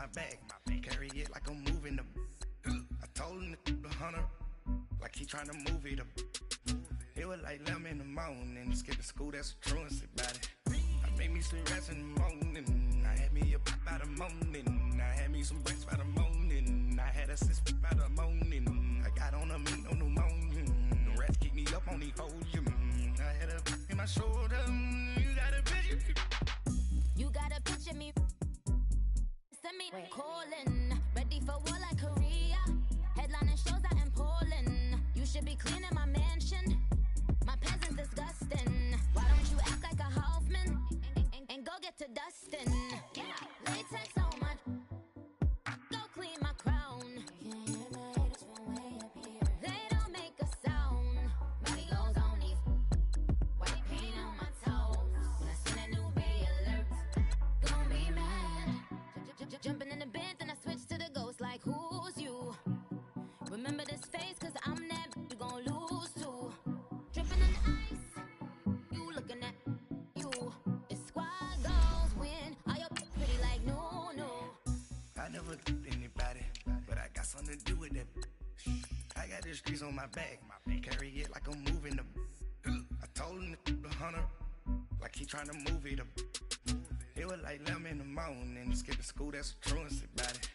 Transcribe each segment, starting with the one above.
my back, carry it like I'm moving the. I told him to 100, like he tryna move it up. It was like 11 in the morning, skipping school, that's a truancy about it. I made me some rest in the morning, I had me a pop by the morning, I had me some breaks by the morning, I had a six by the morning, I got on a meat, no pneumonia, the rats keep me up on the podium, I had a in my shoulder, you got a picture. You got a picture me, send me calling, ready for war like Korea, headlining shows out in Poland, you should be cleaning my mansion. My peasant's disgusting. Why don't you act like a Hoffman and go get to dustin'? Yeah, latex on my. Go clean my crown. You can't hear my haters from way up here. They don't make a sound. Money goes on these. White paint on my toes. When I send a new bay alert, gon' be mad. Jumping in the bed, then I switch to the ghost. Like who's you? Remember this face, 'cause I'm that you gon' lose too. Dripping in ice, you looking at you. It's squad goals win. Are you pretty like no? I never did anybody, but I got something to do with that. I got the streets on my back, carry it like I'm moving the. I told him to 100, like he tryna move it up. It was like 11 in the morning, skipping school, that's a truancy about it.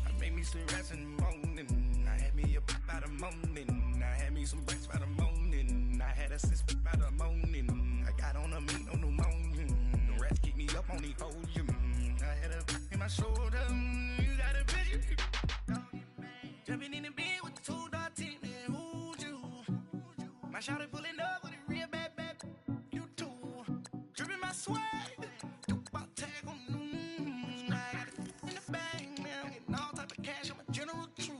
I made me some rest in the morning, I had me a pop by the morning, I had me some breaks by the morning, I had a six by the morning, I got on a meat, no pneumonia, the rats keep me up on the podium, I had a in my shoulder, you got a picture. Jumping in the bed with the 2-door tint, and who's you? My shawty pulling up with a real bad, you too. Dripping my swag, about tag on, I got it in the bag now, getting all type of cash, I'm a general true.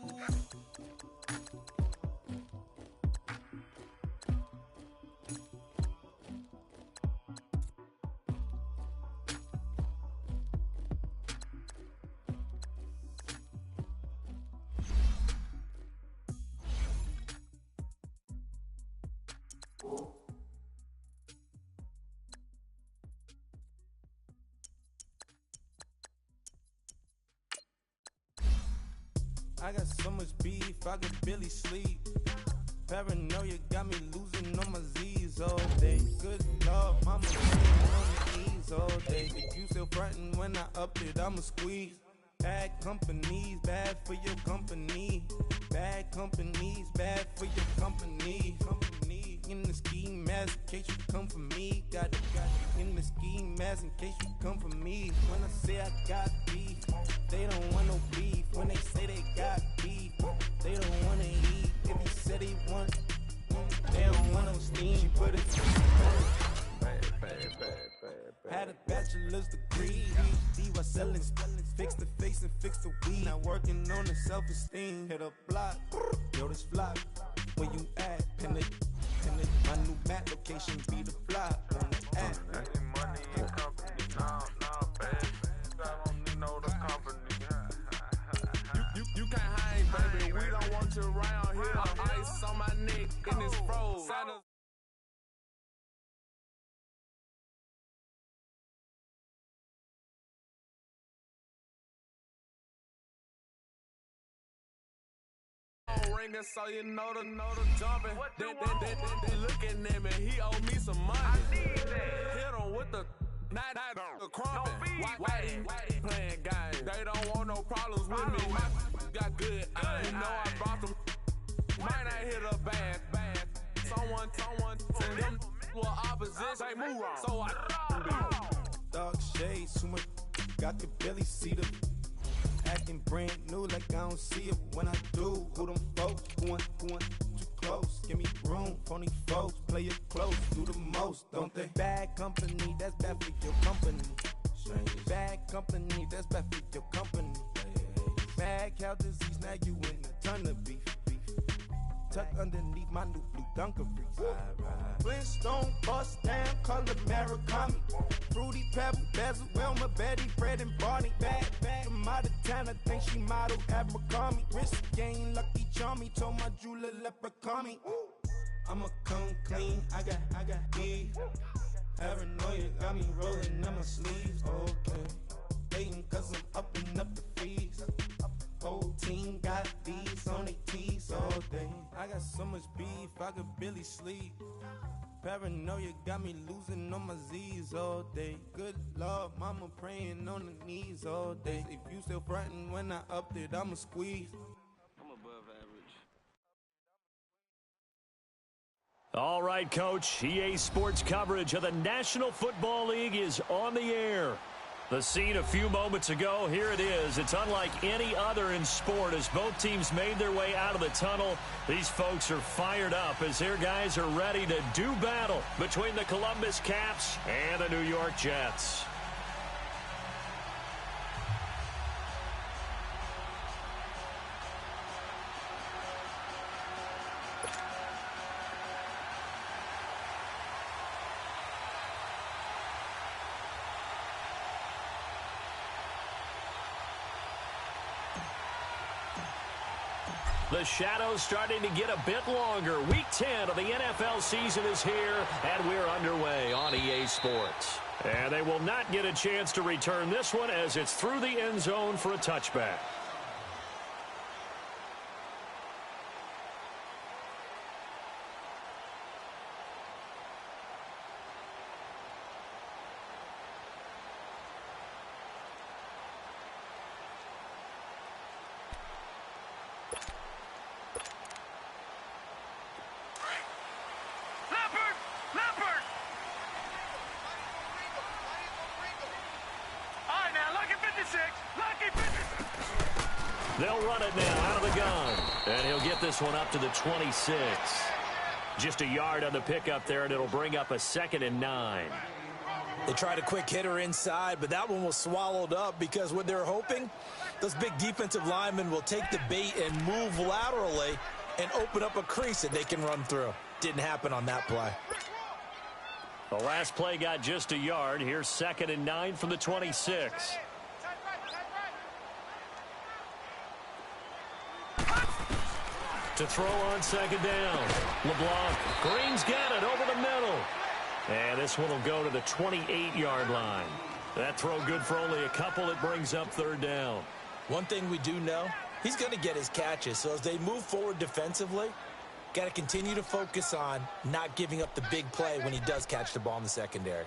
I got so much beef, I could barely sleep. Paranoia got me losing on my Z's all day. Good Lord, mama on the knees all day. If you still frontin' when I up it, I'ma squeeze. Bad companies, bad for your company. Bad companies, bad for your company. Company in the ski mask in case you come for me. Got it in the ski mask in case you come for me. When I say I got beef, they don't want no beef. When they say they got beef, they don't wanna eat. If he said he want, they don't want no steam. She put it had a bachelor's degree, PhD while selling, fix the face and fix the weed. Now working on the self-esteem. Hit a block, yo this flock. Where you at? Pin it. My new map location be the flop on the app. Money and company, no, baby. I don't know the company. You can't hang, baby. We don't want you around here. Ice on my neck in this froze. Ringing, so you know the jumping. They looking at me, he owe me some money. I need that. Hit him with the night the crumping. Why they playing games? They don't want no problems with me. My got good. You know I brought them. Might not hit a bad. Someone tell them were opposition. They move wrong. So I dark shades, too much. I could barely see the. Acting brand new like I don't see it when I do. Who them folks? Who want too close? Give me room, phony folks. Play it close, do the most, don't they? Bad company, that's bad for your company. Bad company, that's bad for your company. Mad cow disease, now you in a ton of beef. Tuck underneath my new blue Dunkaroos. Flintstone bust down, color Murakami. Fruity Pebble, Basil, Wilma, Betty, Fred and Barney. Bad from out of town, I think she model Abercrombie. Wrist game, Lucky Charmy, told my jeweler leprechaun. I'ma come clean, I got beef. Paranoia got me rolling in my sleeves, okay. hating cause I'm upping up the fees. Whole team got these on their tees all day. I got so much beef, I could barely sleep. Paranoia got me losing on my Z's all day. Good Lord, mama praying on the knees all day. If you still frontin' when I upped it, I'ma squeeze. I'm above average. All right, Coach. EA Sports coverage of the National Football League is on the air. The scene a few moments ago, here it is. It's unlike any other in sport as both teams made their way out of the tunnel. These folks are fired up as their guys are ready to do battle between the Columbus Caps and the New York Jets. The shadows starting to get a bit longer. Week 10 of the NFL season is here, and we're underway on EA Sports. And they will not get a chance to return this one as it's through the end zone for a touchback. They'll run it now out of the gun. And he'll get this one up to the 26. Just a yard on the pickup there, and it'll bring up a 2nd and 9. They tried a quick hitter inside, but that one was swallowed up because what they're hoping, those big defensive linemen will take the bait and move laterally and open up a crease that they can run through. Didn't happen on that play. The last play got just a yard. Here's 2nd and 9 from the 26. To throw on 2nd down. LeBlanc. Green's got it over the middle. And this one will go to the 28-yard line. That throw good for only a couple. It brings up 3rd down. One thing we do know, he's going to get his catches. So as they move forward defensively, got to continue to focus on not giving up the big play when he does catch the ball in the secondary.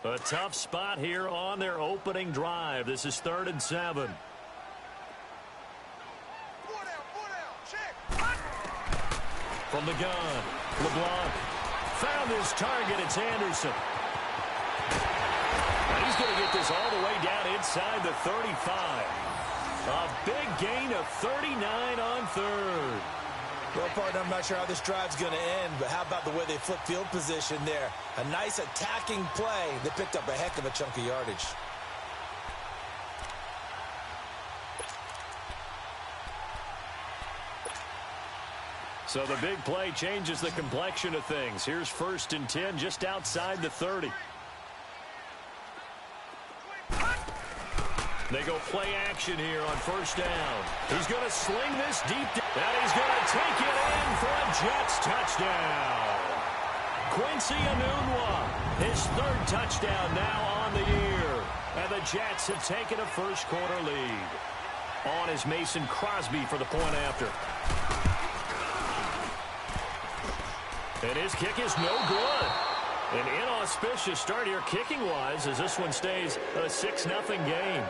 A tough spot here on their opening drive. This is 3rd and 7. From the gun, LeBlanc found his target. It's Anderson. And he's going to get this all the way down inside the 35. A big gain of 39 on 3rd. Well, partner, I'm not sure how this drive's going to end, but how about the way they flip field position there? A nice attacking play. They picked up a heck of a chunk of yardage. So the big play changes the complexion of things. Here's 1st and 10 just outside the 30. They go play action here on 1st down. He's going to sling this deep down. And he's going to take it in for a Jets touchdown. Quincy Enunwa, his 3rd touchdown now on the year. And the Jets have taken a first-quarter lead. On is Mason Crosby for the point after. And his kick is no good. An inauspicious start here kicking-wise as this one stays a 6-0 game.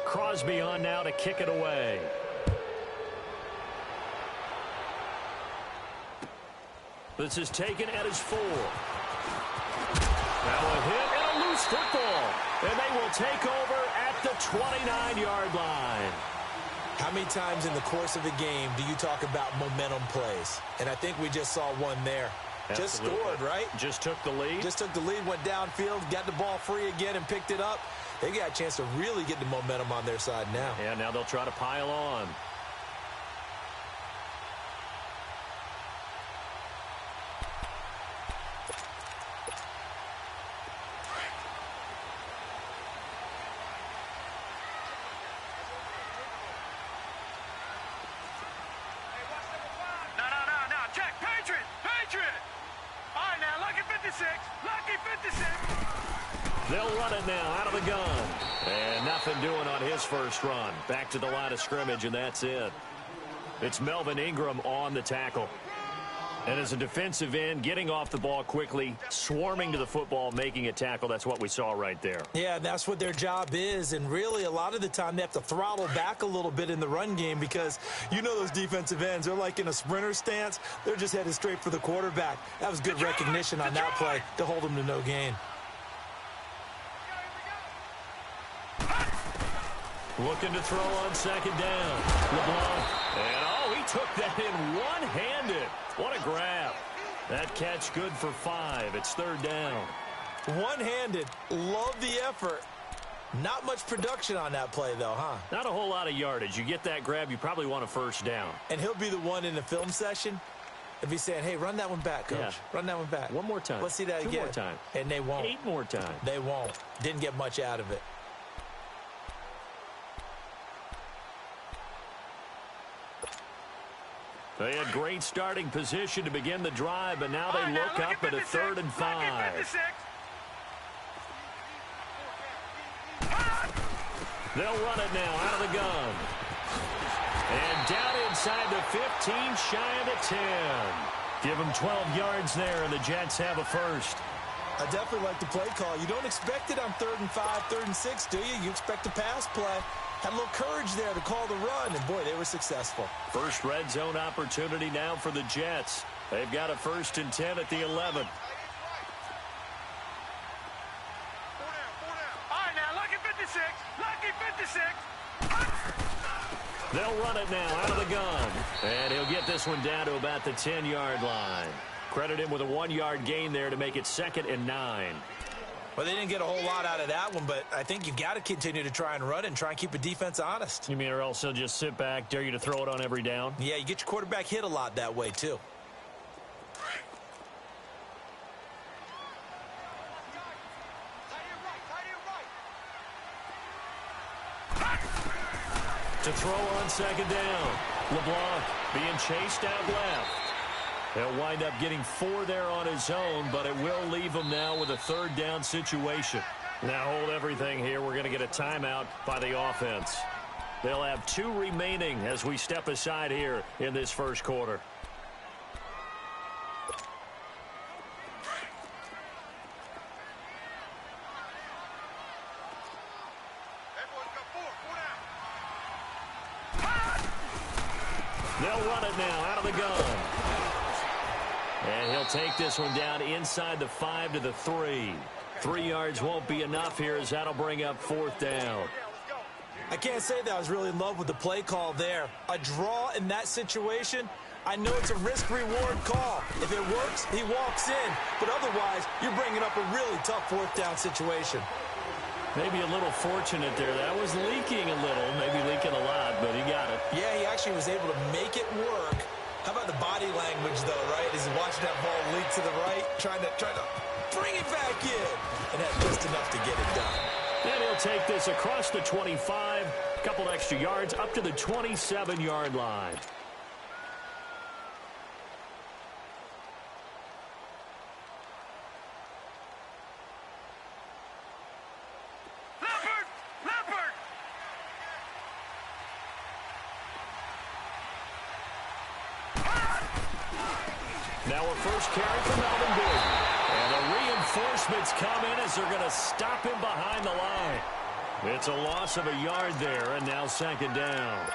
Crosby on now to kick it away. This is taken at his 4. Now a hit and a loose football. And they will take over at the 29-yard line. How many times in the course of a game do you talk about momentum plays? And I think we just saw one there. Absolutely. Just scored, right? Just took the lead. Just took the lead, went downfield, got the ball free again and picked it up. They got a chance to really get the momentum on their side now. Yeah, now they'll try to pile on. Lucky 56. They'll run it now out of the gun. And nothing doing on his first run. Back to the line of scrimmage, and that's it. It's Melvin Ingram on the tackle. And as a defensive end, getting off the ball quickly, swarming to the football, making a tackle, that's what we saw right there. Yeah, that's what their job is. And really, a lot of the time, they have to throttle back a little bit in the run game because you know those defensive ends, they're like in a sprinter stance. They're just headed straight for the quarterback. That was good recognition on that play to hold them to no gain. Looking to throw on second down. LeBlanc. And, he took that in one-handed. What a grab. That catch good for 5. It's third down. One-handed. Love the effort. Not much production on that play, though, huh? Not a whole lot of yardage. You get that grab, you probably want a first down. And he'll be the one in the film session if he's saying, hey, run that one back, Coach. Yeah. Run that one back. One more time. Let's see that again. 2 more times. And they won't. 8 more times. They won't. Didn't get much out of it. They had great starting position to begin the drive, but now they look up at a 3rd and 5. They'll run it now out of the gun. And down inside the 15, shy of the 10. Give them 12 yards there, and the Jets have a first. I definitely like the play call. You don't expect it on 3rd and 5, 3rd and 6, do you? You expect a pass play. Had a little courage there to call the run, and, boy, they were successful. First red zone opportunity now for the Jets. They've got a 1st and 10 at the 11. All right, now, lucky 56. Lucky 56. They'll run it now out of the gun. And he'll get this one down to about the 10-yard line. Credit him with a 1-yard gain there to make it 2nd and 9. Well, they didn't get a whole lot out of that one, but I think you've got to continue to try and run and try and keep the defense honest. You mean or else they'll just sit back, dare you to throw it on every down? Yeah, you get your quarterback hit a lot that way, too. To throw on second down. LeBlanc being chased out left. He'll wind up getting 4 there on his own, but it will leave him now with a 3rd down situation. Now hold everything here. We're going to get a timeout by the offense. They'll have 2 remaining as we step aside here in this first quarter. They'll run it now out of the gun. And he'll take this one down inside the 5 to the 3. 3 yards won't be enough here as that'll bring up 4th down. I can't say that I was really in love with the play call there. A draw in that situation, I know it's a risk-reward call. If it works, he walks in. But otherwise, you're bringing up a really tough 4th down situation. Maybe a little fortunate there. That was leaking a little, maybe leaking a lot, but he got it. Yeah, he actually was able to make it work. How about the body language, though, right? As he's watching that ball leak to the right, trying to bring it back in. And had just enough to get it done. And he'll take this across the 25, a couple extra yards, up to the 27-yard line. Now a first carry for Melvin Gordon. And the reinforcements come in as they're going to stop him behind the line. It's a loss of a yard there, and now 2nd down.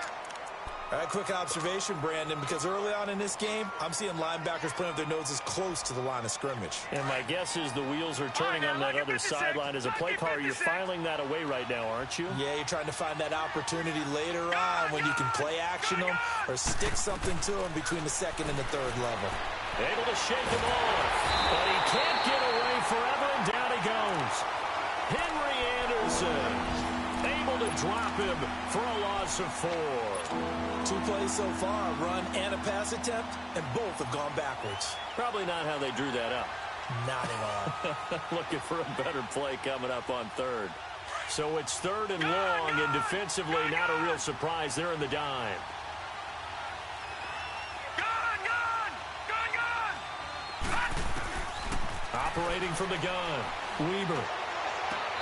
All right, quick observation, Brandon, because early on in this game, I'm seeing linebackers putting up their noses close to the line of scrimmage. And my guess is the wheels are turning on that other sideline. As a play caller, you're filing that away right now, aren't you? Yeah, you're trying to find that opportunity later on when you can play action them or stick something to them between the 2nd and the 3rd level. Able to shake him off, but he can't get away forever, and down he goes. Henry Anderson able to drop him for a loss of 4. 2 plays so far, a run and a pass attempt, and both have gone backwards. Probably not how they drew that up. Not at all. Looking for a better play coming up on 3rd. So it's 3rd and long, and defensively not a real surprise. They're in the dime. Operating from the gun, Weber.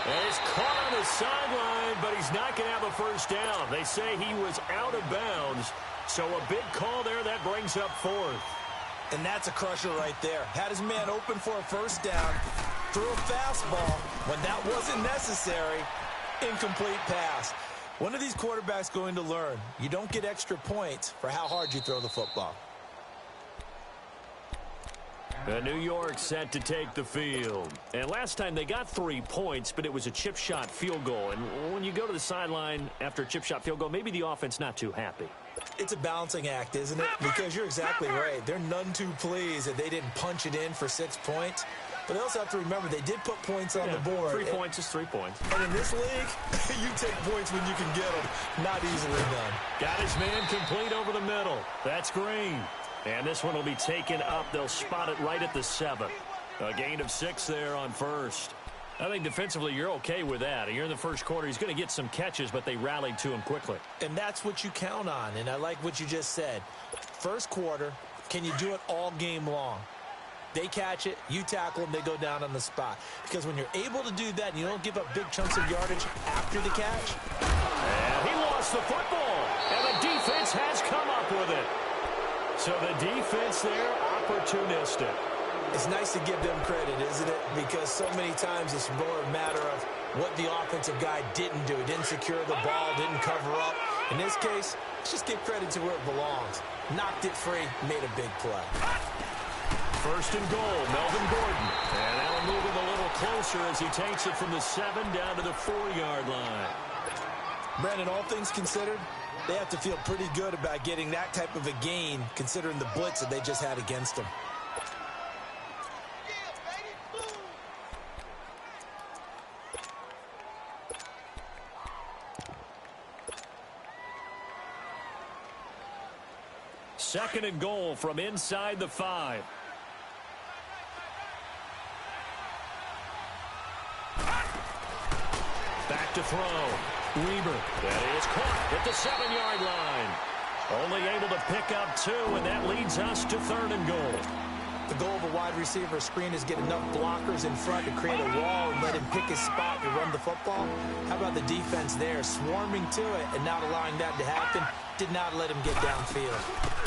And he's caught on the sideline, but he's not going to have a first down. They say he was out of bounds, so a big call there that brings up fourth. And that's a crusher right there. Had his man open for a first down, threw a fastball. When that wasn't necessary, incomplete pass. When are these quarterbacks going to learn? You don't get extra points for how hard you throw the football. New York set to take the field. And last time they got 3 points, but it was a chip shot field goal. And when you go to the sideline after a chip shot field goal, maybe the offense not too happy. It's a balancing act, isn't it? Because you're exactly right. They're none too pleased that they didn't punch it in for 6 points. But they also have to remember they did put points on the board. 3 points is 3 points. And in this league, you take points when you can get them. Not easily done. Got his man complete over the middle. That's Green. And this one will be taken up. They'll spot it right at the 7. A gain of 6 there on first. I think defensively you're okay with that. You're in the first quarter. He's going to get some catches, but they rallied to him quickly. And that's what you count on. And I like what you just said. First quarter, can you do it all game long? They catch it, you tackle them, they go down on the spot. Because when you're able to do that and you don't give up big chunks of yardage after the catch. And he lost the football. And the defense has come up with it. So the defense there, opportunistic. It's nice to give them credit, isn't it? Because so many times it's more a matter of what the offensive guy didn't do. Didn't secure the ball, didn't cover up. In this case, let's just give credit to where it belongs. Knocked it free, made a big play. First and goal, Melvin Gordon. And that'll move him a little closer as he takes it from the 7 down to the 4-yard line. Brandon, all things considered, they have to feel pretty good about getting that type of a gain considering the blitz that they just had against them. Second and goal from inside the 5. Back to throw. Weber. That is caught at the 7-yard line. Only able to pick up 2, and that leads us to third and goal. The goal of a wide receiver screen is get enough blockers in front to create a wall and let him pick his spot to run the football. How about the defense there, swarming to it and not allowing that to happen? Did not let him get downfield.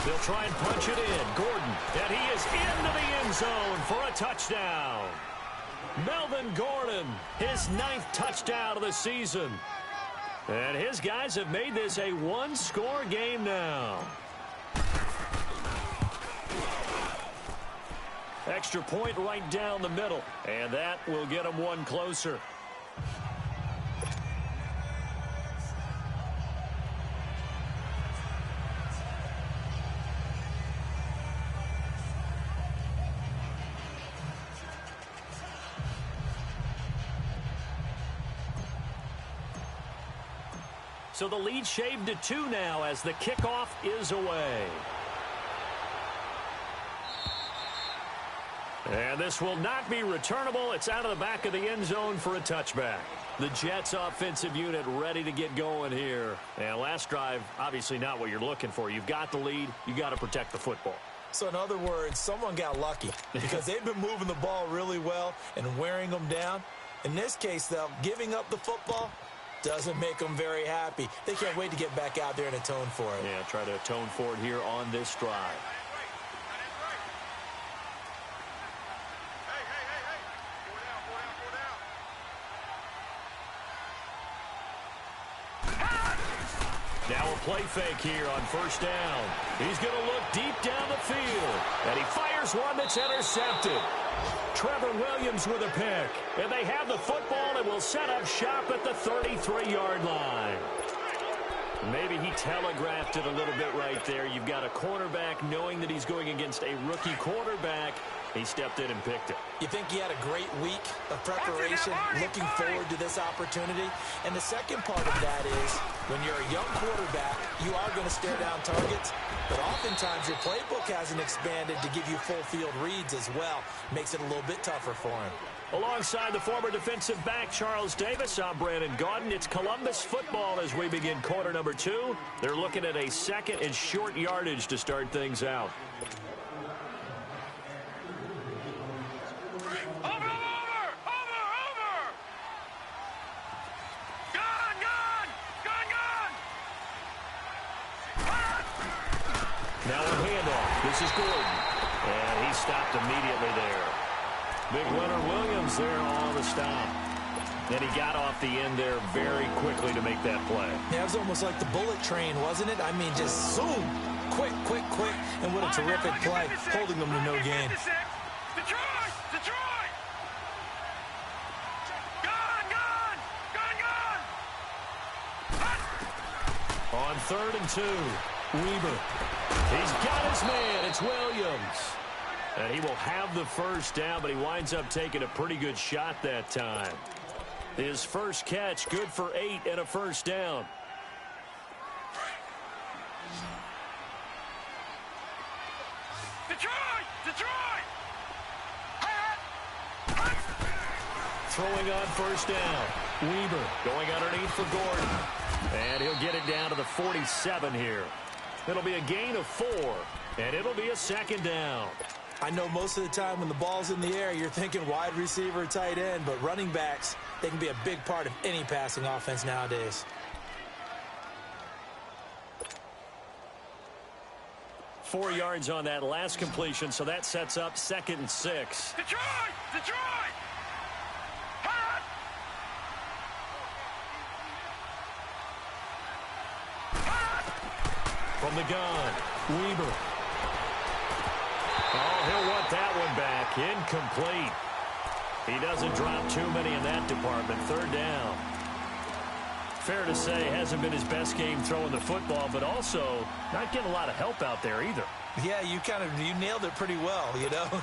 They'll try and punch it in. Gordon, and he is into the end zone for a touchdown. Melvin Gordon, his 9th touchdown of the season. And his guys have made this a 1-score game now. Extra point right down the middle, and that will get them 1 closer. So the lead shaved to 2 now as the kickoff is away. And this will not be returnable. It's out of the back of the end zone for a touchback. The Jets offensive unit ready to get going here. And last drive, obviously not what you're looking for. You've got the lead. You got to protect the football. So in other words, someone got lucky because they've been moving the ball really well and wearing them down. In this case, though, giving up the football doesn't make them very happy. They can't wait to get back out there and atone for it. Yeah, try to atone for it here on this drive. Now a play fake here on first down. He's going to look deep down the field. And he fires one that's intercepted. Trevor Williams with a pick. And they have the football and will set up shop at the 33-yard line. Maybe he telegraphed it a little bit right there. You've got a cornerback knowing that he's going against a rookie quarterback. He stepped in and picked it. You think he had a great week of preparation, looking forward to this opportunity? And the second part of that is, when you're a young quarterback, you are going to stare down targets, but oftentimes your playbook hasn't expanded to give you full field reads as well. Makes it a little bit tougher for him. Alongside the former defensive back, Charles Davis, I'm Brandon Gaudin. It's Columbus football as we begin quarter number 2. They're looking at a second and short yardage to start things out. Now a handoff. This is Gordon. And he stopped immediately there. Big Leonard Williams there on the stop. And he got off the end there very quickly to make that play. Yeah, it was almost like the bullet train, wasn't it? I mean, just zoom. Quick, quick, quick. And what a terrific play, holding them to no gain. Detroit! Detroit! Gone! On 3rd and 2, Weber. He's got his man. It's Williams. And he will have the first down, but he winds up taking a pretty good shot that time. His first catch, good for 8 and a first down. Detroit! Detroit! Throwing on first down. Weber going underneath for Gordon. And he'll get it down to the 47 here. It'll be a gain of 4, and it'll be a second down. I know most of the time when the ball's in the air, you're thinking wide receiver, tight end, but running backs, they can be a big part of any passing offense nowadays. 4 yards on that last completion, so that sets up 2nd and 6. Detroit! Detroit! From the gun, Weber. Oh, he'll want that one back. Incomplete. He doesn't drop too many in that department. 3rd down. Fair to say, hasn't been his best game throwing the football, but also not getting a lot of help out there either. Yeah, you nailed it pretty well, you know.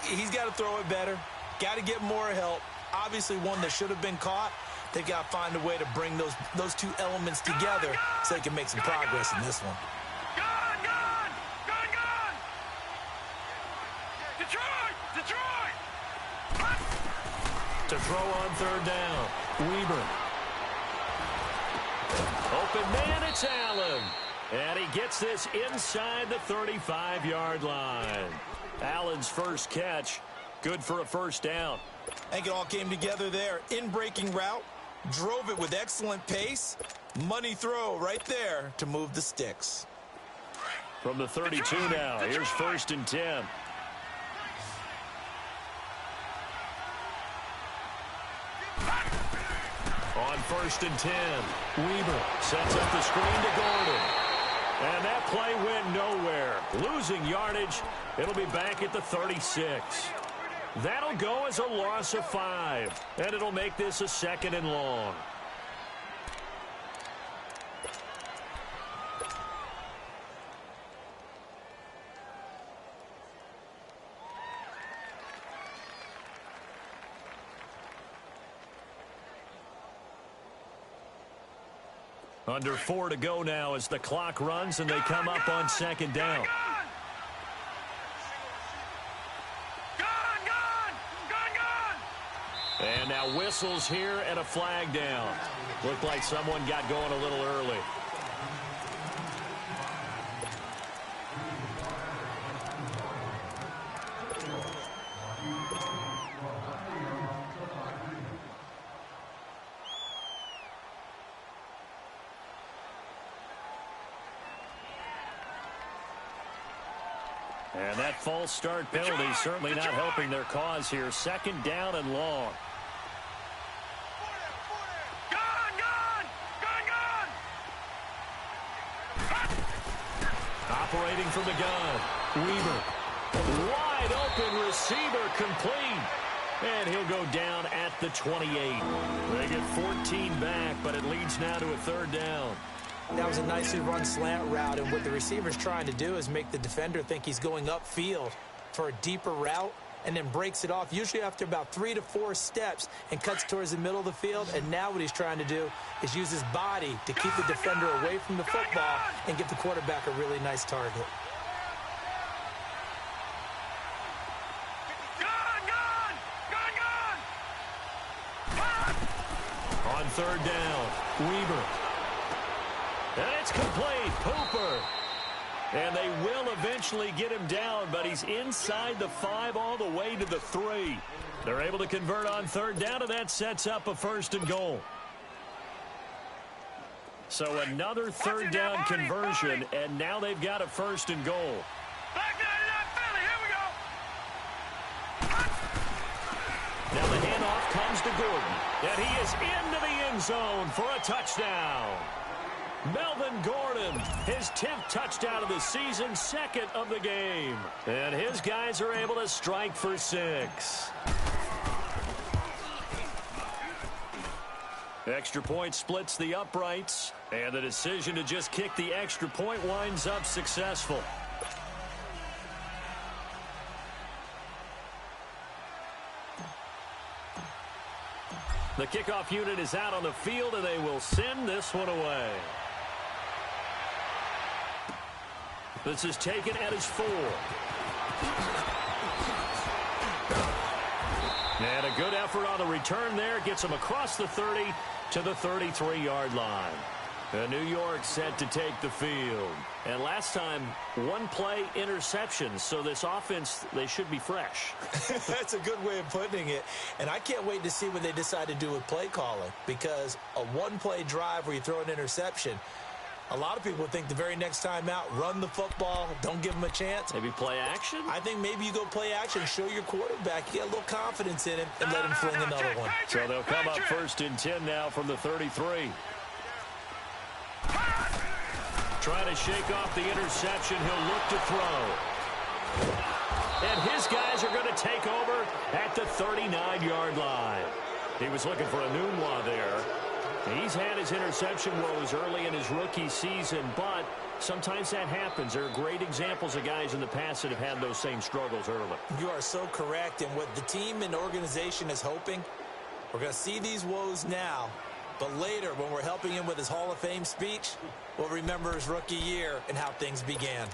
He's got to throw it better. Got to get more help. Obviously one that should have been caught. They've got to find a way to bring those two elements together so they can make some progress in this one. Detroit! Detroit! To throw on 3rd down, Weber. Open man, it's Allen. And he gets this inside the 35-yard line. Allen's first catch, good for a first down. I think it all came together there. In-breaking route, drove it with excellent pace. Money throw right there to move the sticks. From the 32 now, here's 1st and 10. On 1st and 10, Weber sets up the screen to Gordon. And that play went nowhere. Losing yardage, it'll be back at the 36. That'll go as a loss of 5, and it'll make this a 2nd and long. Under 4 to go now as the clock runs and they come up on 2nd down. And now whistles here and a flag down. Looked like someone got going a little early. And that false start penalty certainly not helping their cause here. 2nd down and long. Operating from the gun, Weber. Wide open receiver complete. And he'll go down at the 28. They get 14 back, but it leads now to a 3rd down. That was a nicely run slant route, and what the receiver's trying to do is make the defender think he's going upfield for a deeper route and then breaks it off, usually after about 3 to 4 steps, and cuts towards the middle of the field. And now what he's trying to do is use his body to keep the defender away from the football and give the quarterback a really nice target. On 3rd down, Weber. And it's complete. Cooper. And they will eventually get him down, but he's inside the 5 all the way to the 3. They're able to convert on 3rd down, and that sets up a 1st and goal. So another third down conversion, and now they've got a 1st and goal. Black 99 Philly, here we go. Now the handoff comes to Gordon, and he is into the end zone for a touchdown. Melvin Gordon, his 10th touchdown of the season, 2nd of the game. And his guys are able to strike for 6. Extra point splits the uprights, and the decision to just kick the extra point winds up successful. The kickoff unit is out on the field, and they will send this one away. This is taken at his 4. And a good effort on the return there. Gets him across the 30 to the 33-yard line. New York set to take the field. And last time, 1 play interception. So this offense, they should be fresh. That's a good way of putting it. And I can't wait to see what they decide to do with play calling. Because a 1-play drive where you throw an interception, a lot of people think the very next time out, run the football, don't give them a chance. Maybe play action? I think maybe you go play action, show your quarterback, get a little confidence in him, and let him fling another one. So they'll come up 1st and 10 now from the 33. Trying to shake off the interception. He'll look to throw. And his guys are going to take over at the 39-yard line. He was looking for a Nunwa there. He's had his interception woes early in his rookie season, but sometimes that happens. There are great examples of guys in the past that have had those same struggles early. You are so correct. And what the team and organization is hoping, we're going to see these woes now, but later when we're helping him with his Hall of Fame speech, we'll remember his rookie year and how things began.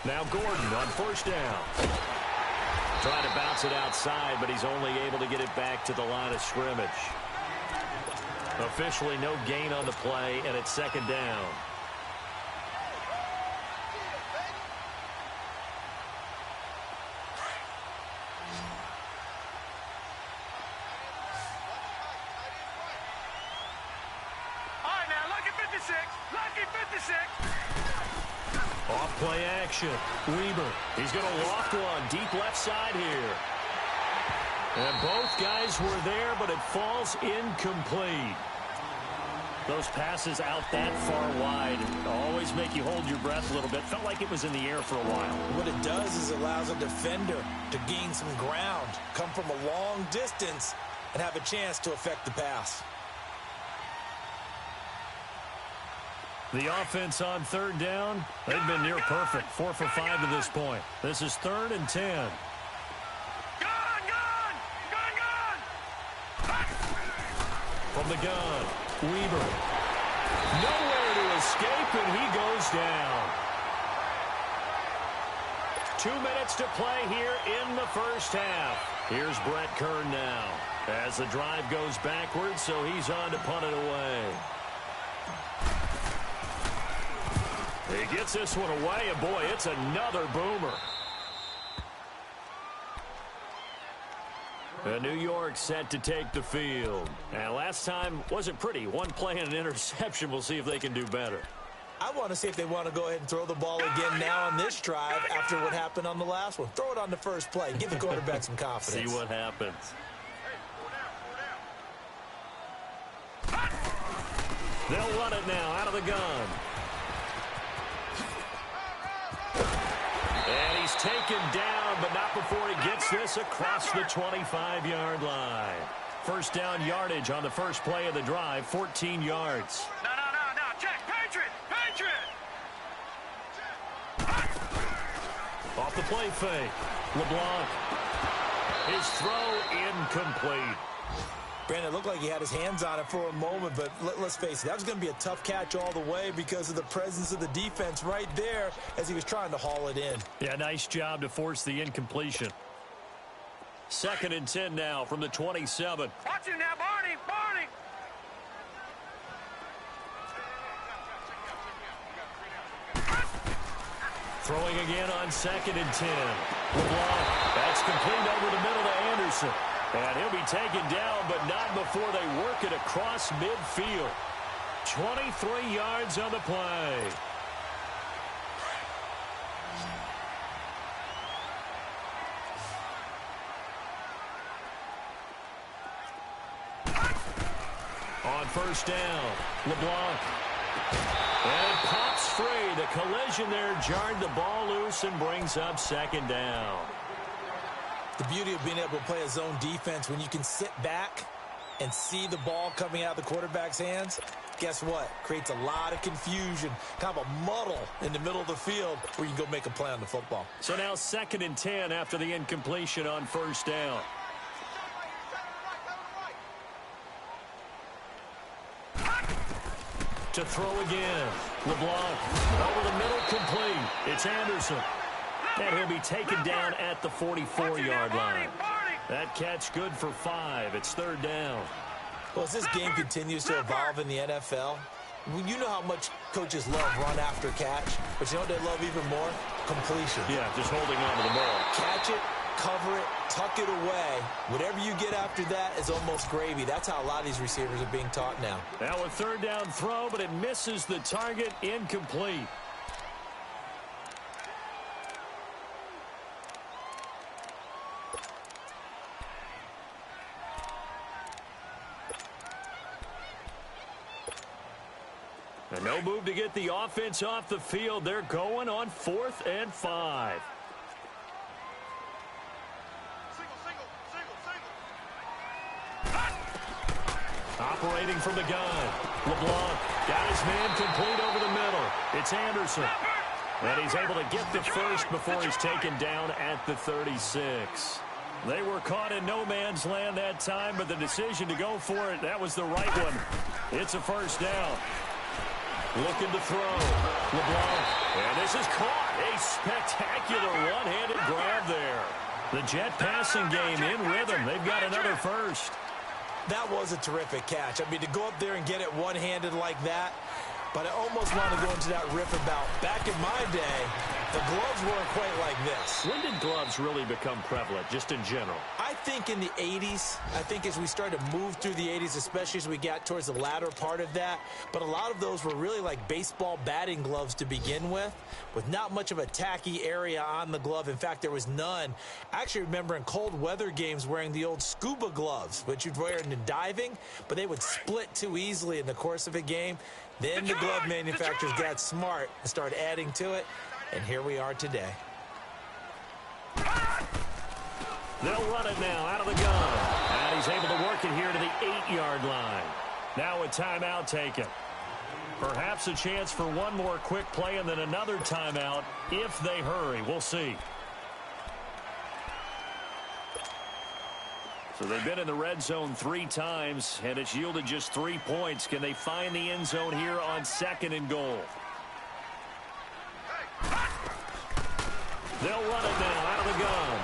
Now Gordon on 1st down. Trying to bounce it outside, but he's only able to get it back to the line of scrimmage. Officially no gain on the play, and it's 2nd down. All right, now, lucky 56. Lucky 56. Off play action. Weber. He's going to loft one deep left side here. And both guys were there, but it falls incomplete. Those passes out that far wide always make you hold your breath a little bit. Felt like it was in the air for a while. What it does is it allows a defender to gain some ground, come from a long distance, and have a chance to affect the pass. The offense on 3rd down, they've been near perfect. 4 for 5 to this point. This is 3rd and 10. From the gun, Weber. Nowhere to escape, and he goes down. 2 minutes to play here in the 1st half. Here's Brett Kern now as the drive goes backwards, so he's on to punt it away. He gets this one away, and boy, it's another boomer. New York set to take the field. And last time wasn't pretty. 1 play and an interception. We'll see if they can do better. I want to see if they want to go ahead and throw the ball again now on this drive after what happened on the last one. Throw it on the first play. Give the quarterback some confidence. See what happens. They'll run it now out of the gun. And he's taken down, but not before he gets this across the 25-yard line. 1st down yardage on the first play of the drive, 14 yards. No. Check. Patriot. Off the play fake. LeBlanc. His throw incomplete. Brandon, it looked like he had his hands on it for a moment, but let's face it, that was going to be a tough catch all the way because of the presence of the defense right there as he was trying to haul it in. Yeah, nice job to force the incompletion. 2nd and 10 now from the 27. Watch him now, Barney. Throwing again on 2nd and 10. LeBlanc, that's complete over the middle to Anderson. And he'll be taken down, but not before they work it across midfield. 23 yards on the play. On 1st down, LeBlanc. And it pops free. The collision there jarred the ball loose and brings up 2nd down. The beauty of being able to play a zone defense when you can sit back and see the ball coming out of the quarterback's hands, guess what? Creates a lot of confusion, kind of a muddle in the middle of the field where you can go make a play on the football. So now 2nd and 10 after the incompletion on 1st down. To throw again. LeBlanc over the middle, complete. It's Anderson. And he'll be taken down at the 44-yard line. That catch good for 5. It's 3rd down. Well, as this game continues to evolve in the NFL, you know how much coaches love run after catch, but you know what they love even more? Completion. Yeah, just holding on to the ball. Catch it, cover it, tuck it away. Whatever you get after that is almost gravy. That's how a lot of these receivers are being taught now. Now a 3rd down throw, but it misses the target, incomplete. And no move to get the offense off the field. They're going on 4th and 5. Operating from the gun. LeBlanc got his man complete over the middle. It's Anderson. And he's able to get the first before he's taken down at the 36. They were caught in no man's land that time, but the decision to go for it, that was the right one. It's a 1st down. Looking to throw. LeBlanc. And this is caught. A spectacular one-handed grab there. The Jet passing game in rhythm. They've got another first. That was a terrific catch. I mean, to go up there and get it one-handed like that, but I almost want to go into that riff about back in my day, the gloves weren't quite like this. When did gloves really become prevalent, just in general? I think in the 80s. I think as we started to move through the 80s, especially as we got towards the latter part of that. But a lot of those were really like baseball batting gloves to begin with not much of a tacky area on the glove. In fact, there was none. I actually remember in cold weather games wearing the old scuba gloves, which you'd wear in diving, but they would split too easily in the course of a game. Then the glove manufacturers got smart and started adding to it, and here we are today. They'll run it now out of the gun. And he's able to work it here to the 8-yard line. Now a timeout taken. Perhaps a chance for one more quick play and then another timeout if they hurry. We'll see. So they've been in the red zone 3 times, and it's yielded just 3 points. Can they find the end zone here on 2nd and goal? They'll run it now out of the gun.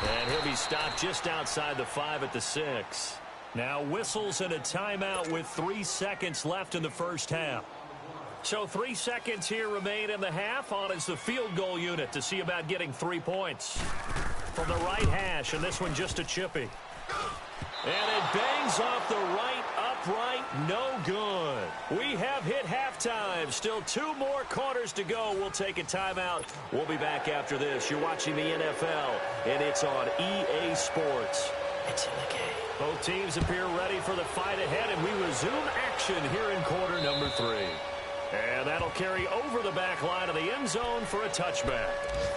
And he'll be stopped just outside the 5 at the 6. Now whistles and a timeout with 3 seconds left in the first half. So 3 seconds here remain in the half. On is the field goal unit to see about getting 3 points. From the right hash, and this one just a chippy. And it bangs off the right upright, no good. We have hit halftime. Still 2 more quarters to go. We'll take a timeout. We'll be back after this. You're watching the NFL, and it's on EA Sports. It's in the game. Both teams appear ready for the fight ahead, and we resume action here in quarter number 3. And that'll carry over the back line of the end zone for a touchback.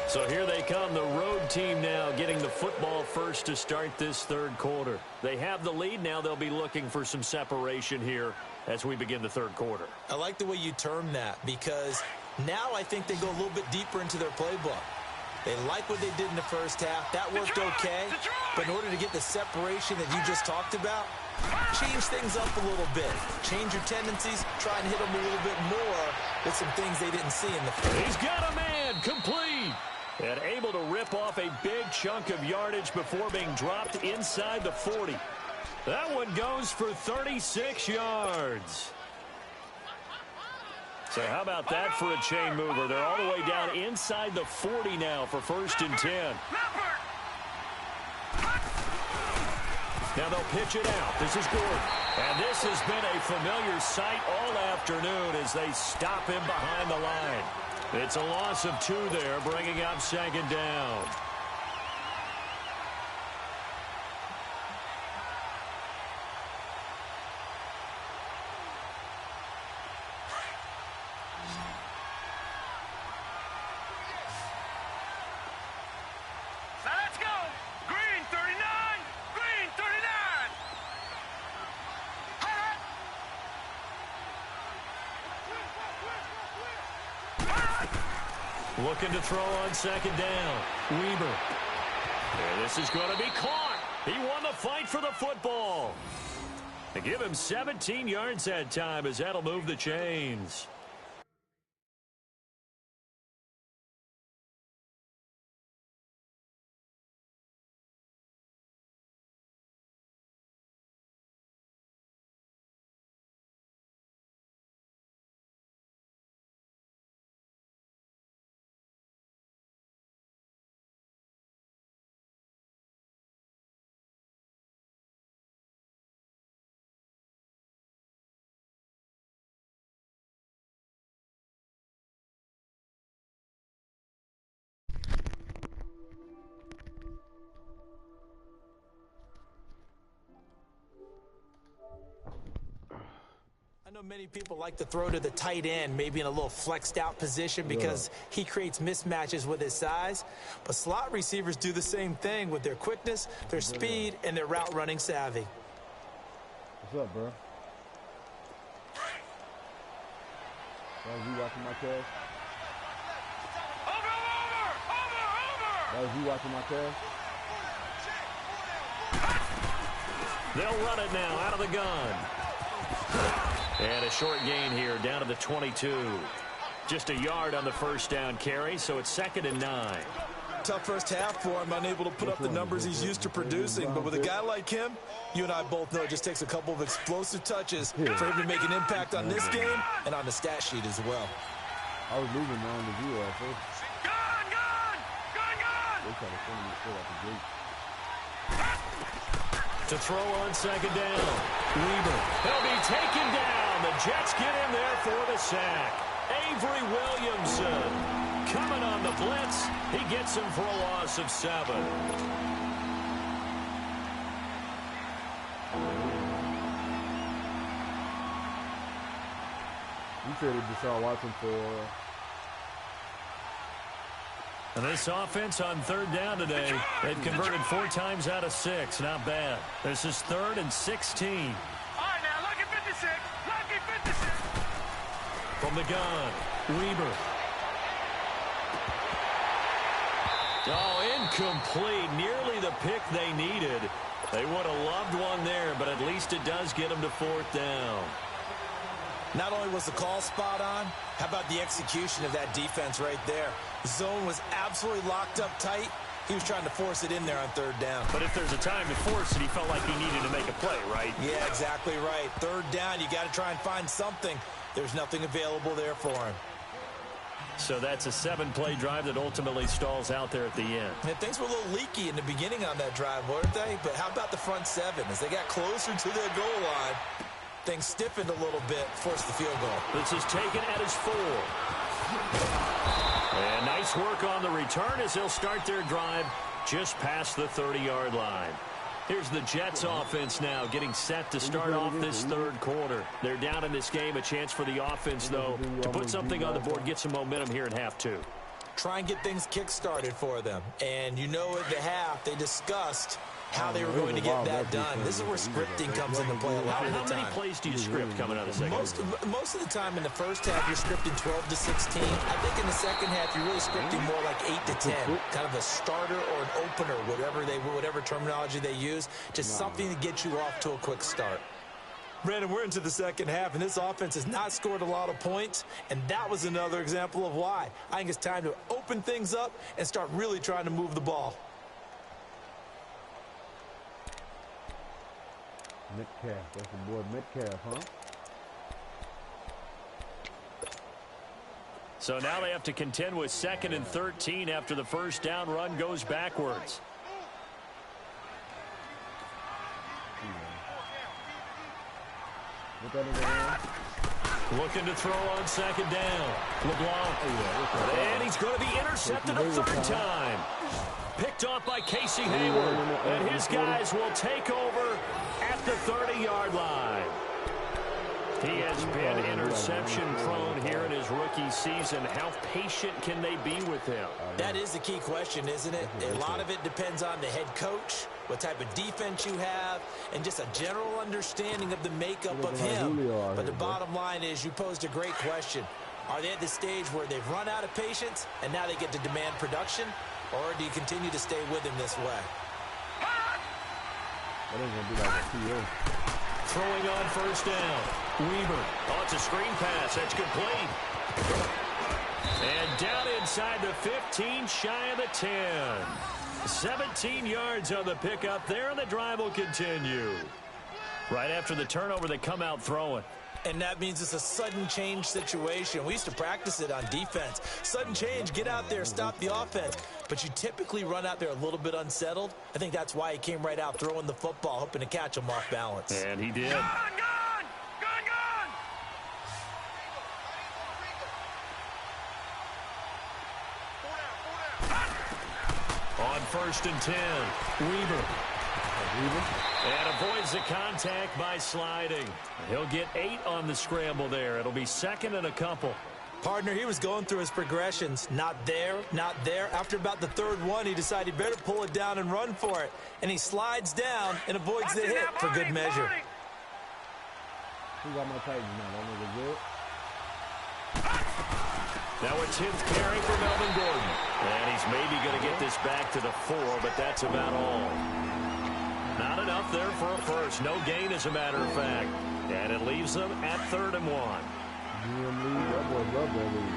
So here they come, the road team now getting the football first to start this 3rd quarter. They have the lead. Now they'll be looking for some separation here as we begin the 3rd quarter. I like the way you term that, because now I think they go a little bit deeper into their playbook. They like what they did in the first half. That worked okay. But in order to get the separation that you just talked about, change things up a little bit. Change your tendencies. Try and hit them a little bit more with some things they didn't see in the first. He's got a man complete. And able to rip off a big chunk of yardage before being dropped inside the 40. That one goes for 36 yards. So how about that for a chain mover? They're all the way down inside the 40 now for 1st and 10. Now they'll pitch it out. This is Gordon. And this has been a familiar sight all afternoon as they stop him behind the line. It's a loss of 2 there, bringing up 2nd down. Looking to throw on 2nd down. Weber. And this is going to be caught. He won the fight for the football. They give him 17 yards that time as that'll move the chains. I know many people like to throw to the tight end, maybe in a little flexed out position because he creates mismatches with his size. But slot receivers do the same thing with their quickness, their speed, and their route running savvy. What's up, bro? That was you watching my cash? That was you watching my cash? They'll run it now out of the gun. And a short gain here down to the 22. Just a yard on the 1st down carry, so it's 2nd and 9. Tough first half for him, unable to put up the numbers he's used to producing. But with a guy like him, you and I both know it just takes a couple of explosive touches for him to make an impact on this game and on the stat sheet as well. I was losing 9-0 at first. They tried to send me straight out the gate. To throw on 2nd down. Weber. He'll be taken down. The Jets get him there for the sack. Avery Williamson coming on the blitz. He gets him for a loss of 7. You said it just watching for... And this offense on 3rd down today, they've converted 4 times out of 6. Not bad. This is 3rd and 16. All right, now, lucky 56. Lucky 56. From the gun, Weber. Oh, incomplete. Nearly the pick they needed. They would have loved one there, but at least it does get them to 4th down. Not only was the call spot on, how about the execution of that defense right there? The zone was absolutely locked up tight. He was trying to force it in there on 3rd down. But if there's a time to force it, he felt like he needed to make a play, right? Yeah, exactly right. 3rd down, you got to try and find something. There's nothing available there for him. So that's a 7-play drive that ultimately stalls out there at the end. And things were a little leaky in the beginning on that drive, weren't they? But how about the front 7? As they got closer to their goal line, things stiffened a little bit, forced the field goal. This is taken at his 4. And nice work on the return as they'll start their drive just past the 30-yard line. Here's the Jets offense now getting set to start off this 3rd quarter. They're down in this game. A chance for the offense, though, to put something on the board, get some momentum here in half 2. Try and get things kick-started for them. And you know at the half, they discussed how they were going to get that done. This is where scripting comes into play a lot of the time. How many plays do you script coming out of the second? Most of the time in the first half, you're scripting 12 to 16. I think in the second half, you're really scripting more like 8 to 10. Kind of a starter or an opener, whatever terminology they use. Just something to get you off to a quick start. Brandon, we're into the second half, and this offense has not scored a lot of points, and that was another example of why. I think it's time to open things up and start really trying to move the ball. Metcalf, that's the boy Metcalf, huh? So now they have to contend with 2nd and 13 after the first down run goes backwards. Looking to throw on 2nd down. LeBlanc. And he's going to be intercepted a 3rd time. Picked off by Casey Hayward. And his guys will take over at the 30-yard line. He has been interception-prone here in his rookie season. How patient can they be with him? That is the key question, isn't it? A lot of it depends on the head coach, what type of defense you have, and just a general understanding of the makeup of him. But the bottom line is you posed a great question. Are they at the stage where they've run out of patience and now they get to demand production? Or do you continue to stay with him this way? That ain't going to be like a PO. Throwing on 1st down. Weaver. Oh, it's a screen pass. That's complete. And down inside the 15, shy of the 10. 17 yards on the pickup there, and the drive will continue. Right after the turnover, they come out throwing. And that means it's a sudden change situation. We used to practice it on defense. Sudden change, get out there, stop the offense. But you typically run out there a little bit unsettled. I think that's why he came right out throwing the football, hoping to catch him off balance. And he did. Gun! On 1st and 10, Weaver. And avoids the contact by sliding. He'll get 8 on the scramble there. It'll be 2nd and a couple. Partner, he was going through his progressions. Not there, not there. After about the 3rd one, he decided he better pull it down and run for it. And he slides down and avoids the hit for good measure. Who got my Titans now? That nigga good? Now a 10th carry for Melvin Gordon. And he's maybe going to get this back to the 4, but that's about all. Not enough there for a first. No gain, as a matter of fact. And it leaves them at 3rd and 1. That boy love that league.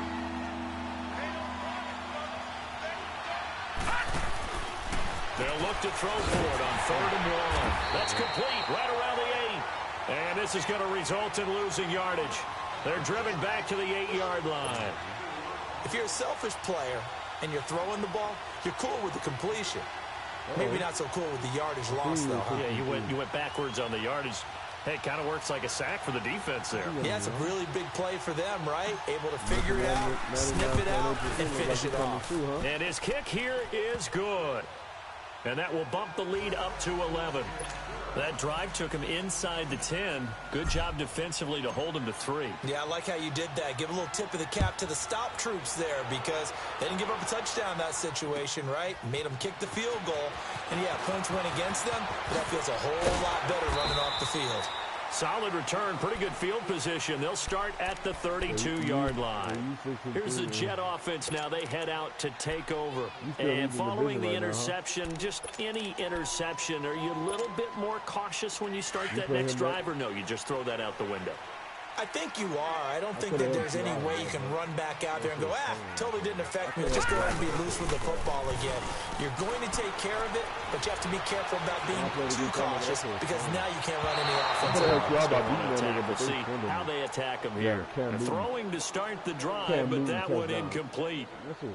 They'll look to throw for it on 3rd and 1. That's complete right around the 8. And this is going to result in losing yardage. They're driven back to the 8-yard line. If you're a selfish player and you're throwing the ball, you're cool with the completion. Maybe not so cool with the yardage loss, though, huh? Yeah, you went backwards on the yardage. Hey, it kind of works like a sack for the defense there. Yeah, it's a really big play for them, right? Able to figure it out, sniff it out, and finish it off. And his kick here is good. And that will bump the lead up to 11. That drive took him inside the 10. Good job defensively to hold him to 3. Yeah, I like how you did that. Give a little tip of the cap to the stop troops there because they didn't give up a touchdown in that situation, right? Made them kick the field goal. And, yeah, points went against them, but that feels a whole lot better running off the field. Solid return, pretty good field position. They'll start at the 32-yard line. Here's the Jet offense now. They head out to take over. And following the interception, just any interception, are you a little bit more cautious when you start that next drive, or no, you just throw that out the window? I think you are. I don't think that there's any way you can run back out there and go, totally didn't affect me. Let's just go ahead and be loose with the football again. You're going to take care of it, but you have to be careful about being too cautious because now you can't run any offense. We'll see how they attack him here. Throwing to start the drive, but that one incomplete.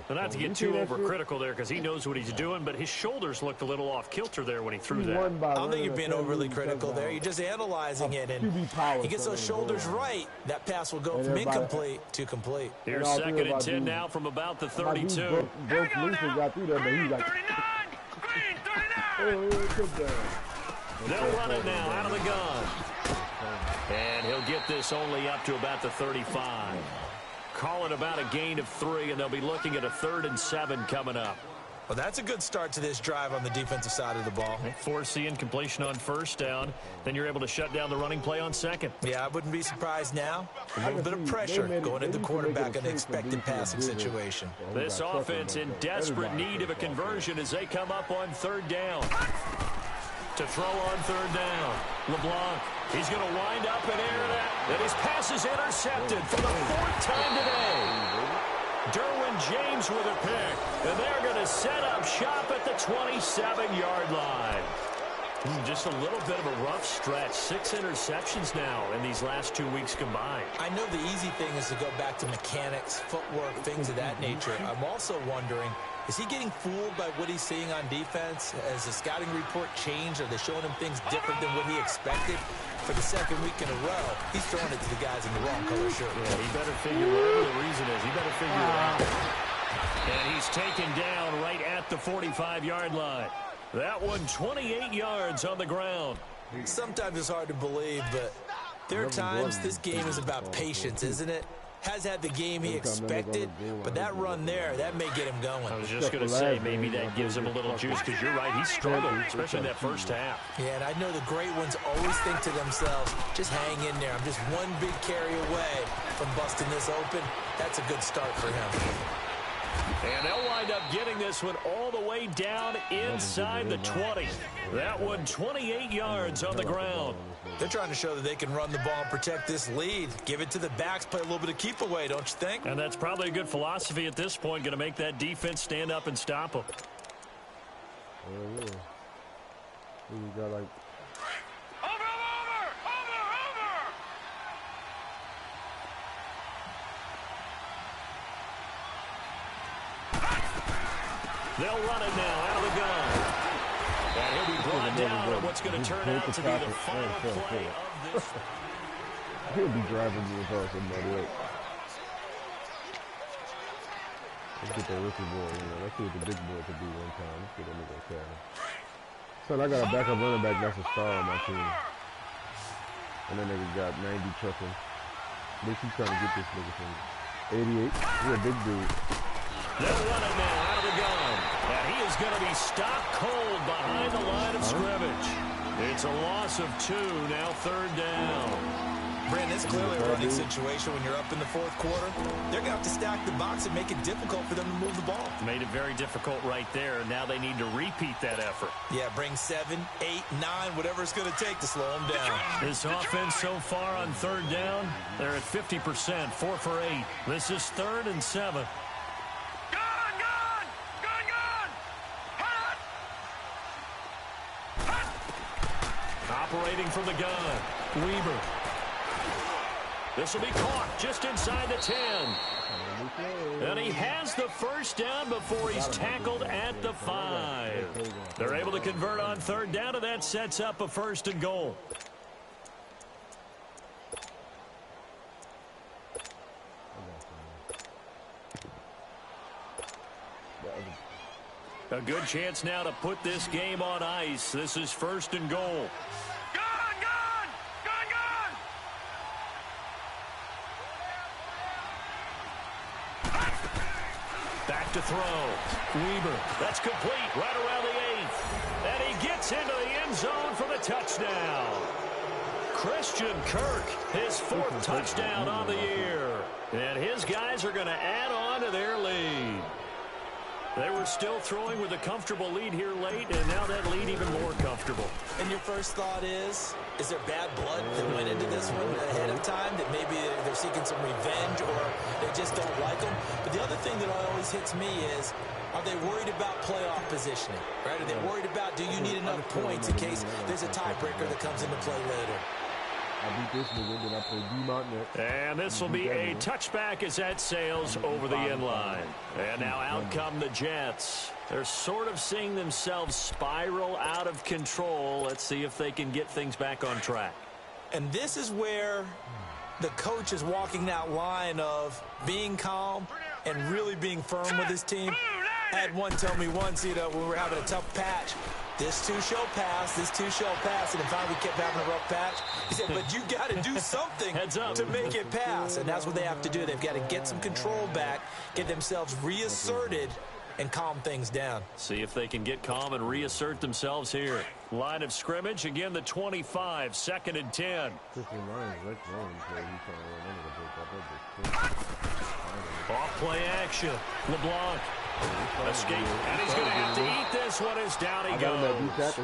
Not to get too overcritical there because he knows what he's doing, but his shoulders looked a little off kilter there when he threw that. I don't think you're being overly critical there. You're just analyzing it, and he gets those shoulders right. That pass will go from incomplete to complete. Here's 2nd and 10 now from about the 32. Broke loose and got through there, but he's like... 39! They'll run it now out of the gun. And he'll get this only up to about the 35. Call it about a gain of 3, and they'll be looking at a 3rd and 7 coming up. Well, that's a good start to this drive on the defensive side of the ball. Force the incompletion on 1st down. Then you're able to shut down the running play on 2nd. Yeah, I wouldn't be surprised now. A little bit of pressure going into the quarterback in an expected passing situation. This offense in desperate need of a conversion as they come up on 3rd down. To throw on 3rd down. LeBlanc, he's going to wind up and air that. And his pass is intercepted for the 4th time today. Derwin James with a pick, and they're going to set up shop at the 27-yard line. Just a little bit of a rough stretch. 6 interceptions now in these last 2 weeks combined. I know the easy thing is to go back to mechanics, footwork, things of that nature. I'm also wondering, is he getting fooled by what he's seeing on defense? Has the scouting report changed? Are they showing him things different than what he expected? For the second week in a row, he's throwing it to the guys in the wrong color shirt. Yeah, he better figure whatever the reason is. He better figure it out. And he's taken down right at the 45-yard line. That one 28 yards on the ground. Sometimes it's hard to believe, but there are times this game is about patience, isn't it? Has had the game he expected, but that run there, that may get him going. I was just going to say, maybe that gives him a little juice, because you're right, he struggled, especially in that first half. Yeah, and I know the great ones always think to themselves, just hang in there. I'm just one big carry away from busting this open. That's a good start for him. And they'll wind up getting this one all the way down inside the 20. That one 28 yards on the ground. They're trying to show that they can run the ball and protect this lead. Give it to the backs, play a little bit of keep away, don't you think? And that's probably a good philosophy at this point, going to make that defense stand up and stop them. Yeah. You got like... They'll run it now out of the gun. And he'll be brought down on what's going to turn out to be the final play of this. He'll be driving me across somebody else. Let's get that rookie boy, let's see what the big boy could do one time. Let's get that nigga a carry. Son, I got a backup running back that's a star on my team. And that nigga got 90 trucking. They keep trying to get this nigga from 88. He's a big dude. They'll run it now out of the gun. And he is going to be stopped cold behind the line of scrimmage. It's a loss of 2, now 3rd down. Brandon, it's clearly a running situation when you're up in the 4th quarter. They're going to have to stack the box and make it difficult for them to move the ball. Made it very difficult right there. Now they need to repeat that effort. Yeah, bring 7, 8, 9, whatever it's going to take to slow them down. This offense so far on 3rd down, they're at 50%, 4 for 8. This is 3rd and 7. Operating from the gun, Weber. This will be caught just inside the 10. And he has the first down before he's tackled at the 5. They're able to convert on 3rd down, and that sets up a 1st and goal. A good chance now to put this game on ice. This is 1st and goal. Back to throw. Weber. That's complete right around the 8th. And he gets into the end zone for the touchdown. Christian Kirk, his 4th touchdown on the year. And his guys are going to add on to their lead. They were still throwing with a comfortable lead here late, and now that lead even more comfortable. And your first thought is there bad blood that went into this one ahead of time, that maybe they're seeking some revenge or they just don't like them? But the other thing that always hits me is, are they worried about playoff positioning, right? Are they worried about, do you need enough points in case there's a tiebreaker that comes into play later? I beat this nigga, then I play D-Mont next. And this will be a touchback as that sails over the end line. And now out come the Jets. They're sort of seeing themselves spiral out of control. Let's see if they can get things back on track. And this is where the coach is walking that line of being calm and really being firm with his team. I had one tell me once, when we were having a tough patch, this too shall pass, this too shall pass, and then finally we kept having a rough patch. He said, but you got to do something to make it pass, and that's what they have to do. They've got to get some control back, get themselves reasserted, and calm things down. See if they can get calm and reassert themselves here. Line of scrimmage, again the 25, 2nd and 10. Off play action. LeBlanc. Escape. And he's going to have to eat this one as down he goes.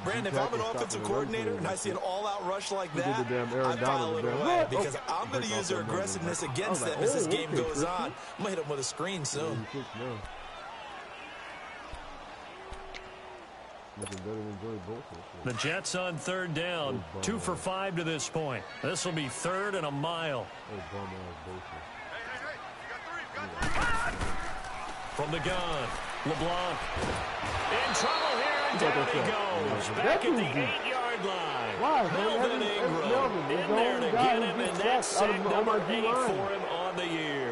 Brandon, if I'm an offensive coordinator and I see an all-out rush like that, I'm filing away because I'm going to use their aggressiveness against them as this game goes on. I'm going to hit them with a screen soon. The Jets on third down. 2 for 5 to this point. This will be third and a mile. From the gun, LeBlanc. In trouble here, and down he goes. Back at the 8-yard line. Melvin Ingram in there to get him, and that's sack number 8 for him on the year.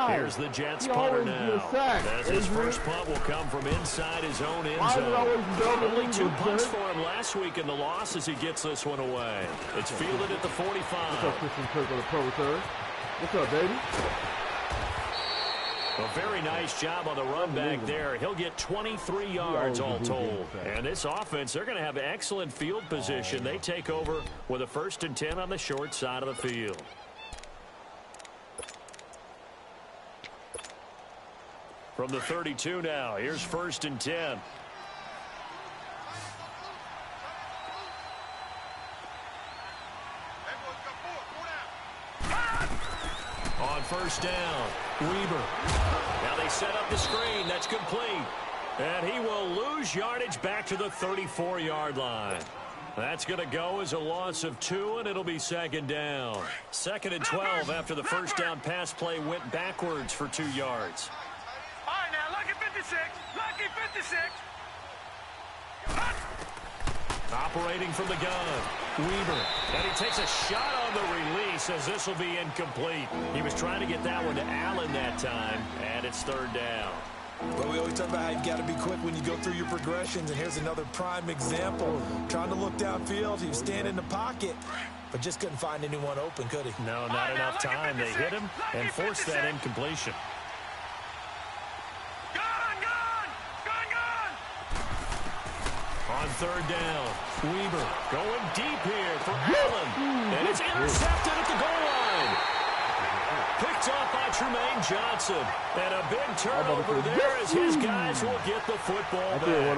Here's the Jets punter now. As his first punt will come from inside his own end zone. Only 2 punts for him last week in the loss as he gets this one away. It's fielded at the 45. What's up, Christian Kirk on the pro return? What's up, baby? A very nice job on the run back there. He'll get 23 yards all told. And this offense, they're going to have excellent field position. They take over with a 1st and 10 on the short side of the field. From the 32 now, here's 1st and 10. On 1st down, Weber. Now they set up the screen. That's complete. And he will lose yardage back to the 34-yard line. That's going to go as a loss of 2, and it'll be 2nd down. 2nd and 12 after the 1st down pass play went backwards for 2 yards. All right, now, lucky 56. Lucky 56. Operating from the gun, Weber. And he takes a shot on the release as this will be incomplete. He was trying to get that one to Allen that time, and it's 3rd down. But we always talk about how you've got to be quick when you go through your progressions, and here's another prime example. Trying to look downfield, he was standing in the pocket, but just couldn't find anyone open, could he? No, not enough time. They hit him and forced that incompletion. On 3rd down, Weber going deep here for Allen. And it's intercepted at the goal line. Picked off by Tremaine Johnson. And a big turnover there as his guys will get the football back.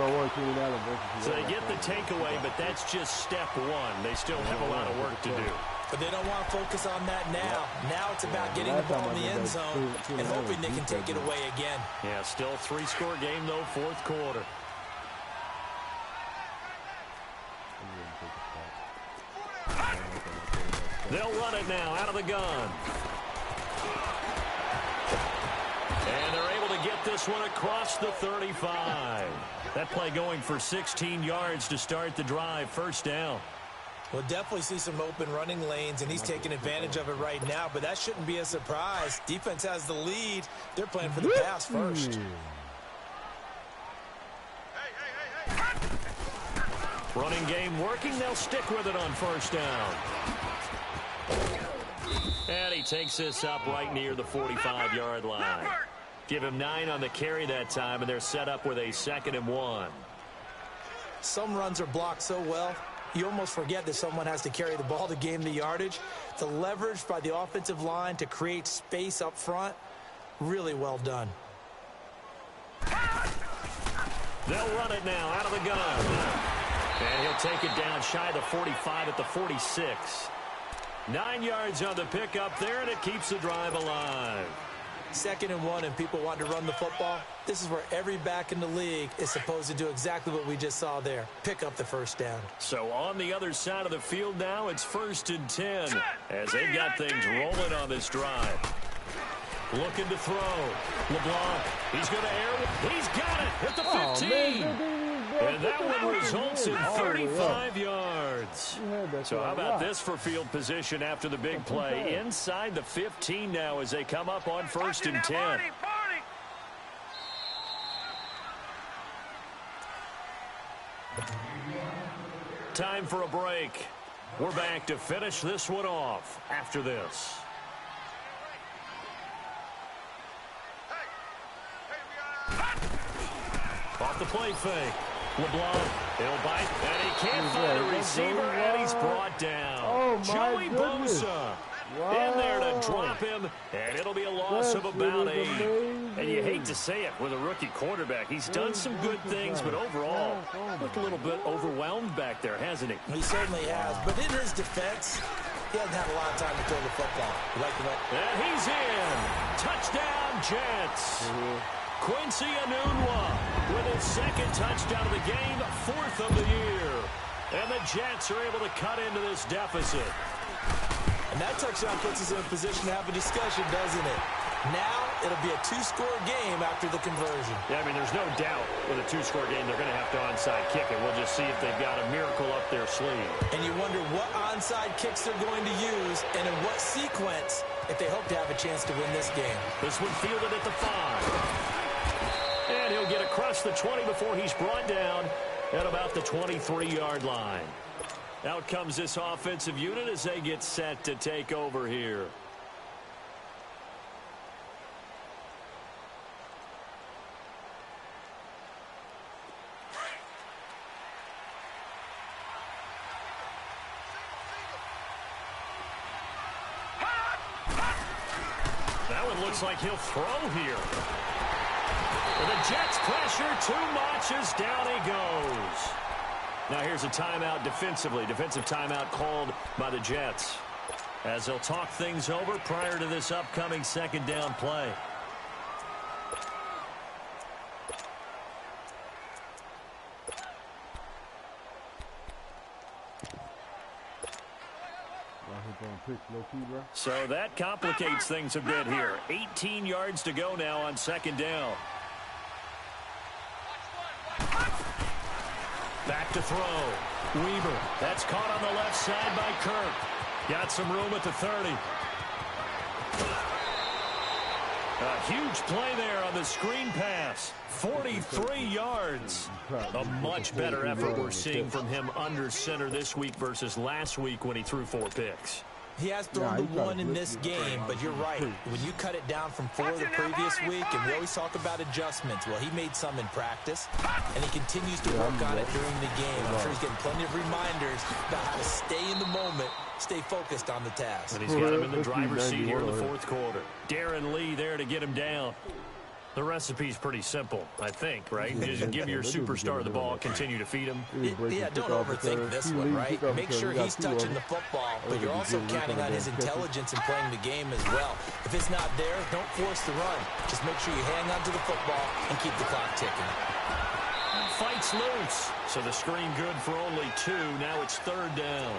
So they get the takeaway, but that's just step 1. They still have a lot of work to do. But they don't want to focus on that now. Now it's about getting the ball in the end zone and hoping they can take it away again. Yeah, still 3-score game, though, 4th quarter. They'll run it now out of the gun. And they're able to get this one across the 35. That play going for 16 yards to start the drive. 1st down. We'll definitely see some open running lanes, and he's taking advantage of it right now, but that shouldn't be a surprise. Defense has the lead. They're playing for the pass first. Running game working. They'll stick with it on 1st down. And he takes this up right near the 45-yard line. Give him 9 on the carry that time, and they're set up with a 2nd and 1. Some runs are blocked so well, you almost forget that someone has to carry the ball to gain the yardage. The leverage by the offensive line to create space up front, really well done. They'll run it now out of the gun. And he'll take it down shy of the 45 at the 46. 9 yards on the pickup there, and it keeps the drive alive. 2nd and 1, and people want to run the football. This is where every back in the league is supposed to do exactly what we just saw there. Pick up the 1st down. So on the other side of the field now, it's 1st and 10 as they've got things rolling on this drive. Looking to throw. LeBlanc, he's going to air it. He's got it at the 15. And that one results in 35 yards. So how about this for field position after the big play? Inside the 15 now as they come up on 1st and 10. Time for a break. We're back to finish this one off after this. Off the play fake. LeBlanc, he'll bite, and he can't find a receiver, and he's brought down. Joey Bosa in there to drop him, and it'll be a loss of about 8. And you hate to say it with a rookie quarterback. He's done some good things, but overall, looked a little bit overwhelmed back there, hasn't he? He certainly has, but in his defense, he hasn't had a lot of time to throw the football. And he's in. Touchdown, Jets. Quincy Enunwa with his second touchdown of the game, 4th of the year. And the Jets are able to cut into this deficit. And that touchdown puts us in a position to have a discussion, doesn't it? Now it'll be a 2-score game after the conversion. Yeah, I mean, there's no doubt with a 2-score game they're going to have to onside kick it. We'll just see if they've got a miracle up their sleeve. And you wonder what onside kicks they're going to use and in what sequence if they hope to have a chance to win this game. This one fielded at the 5. And he'll get across the 20 before he's brought down at about the 23-yard line. Out comes this offensive unit as they get set to take over here. That one looks like he'll throw here. And the Jets pressure too much as down he goes. Now here's a timeout defensively. Defensive timeout called by the Jets as they'll talk things over prior to this upcoming second down play. So that complicates things a bit here. 18 yards to go now on second down. Back to throw. Weaver. That's caught on the left side by Kirk. Got some room at the 30. A huge play there on the screen pass. 43 yards. A much better effort we're seeing from him under center this week versus last week when he threw 4 picks. He has thrown the one in this game, but you're right. When you cut it down from 4 the previous week, and we always talk about adjustments, well, he made some in practice, and he continues to work on it during the game. I'm sure he's getting plenty of reminders about how to stay in the moment, stay focused on the task. And he's got him in the driver's seat here in the 4th quarter. Darren Lee there to get him down. The recipe's pretty simple, I think, right? You just give your superstar the ball, continue to feed him. Yeah, don't overthink this one, right? Make sure he's touching the football, but you're also counting on his intelligence in playing the game as well. If it's not there, don't force the run. Just make sure you hang on to the football and keep the clock ticking. Fights loose. So the screen good for only 2. Now it's 3rd down.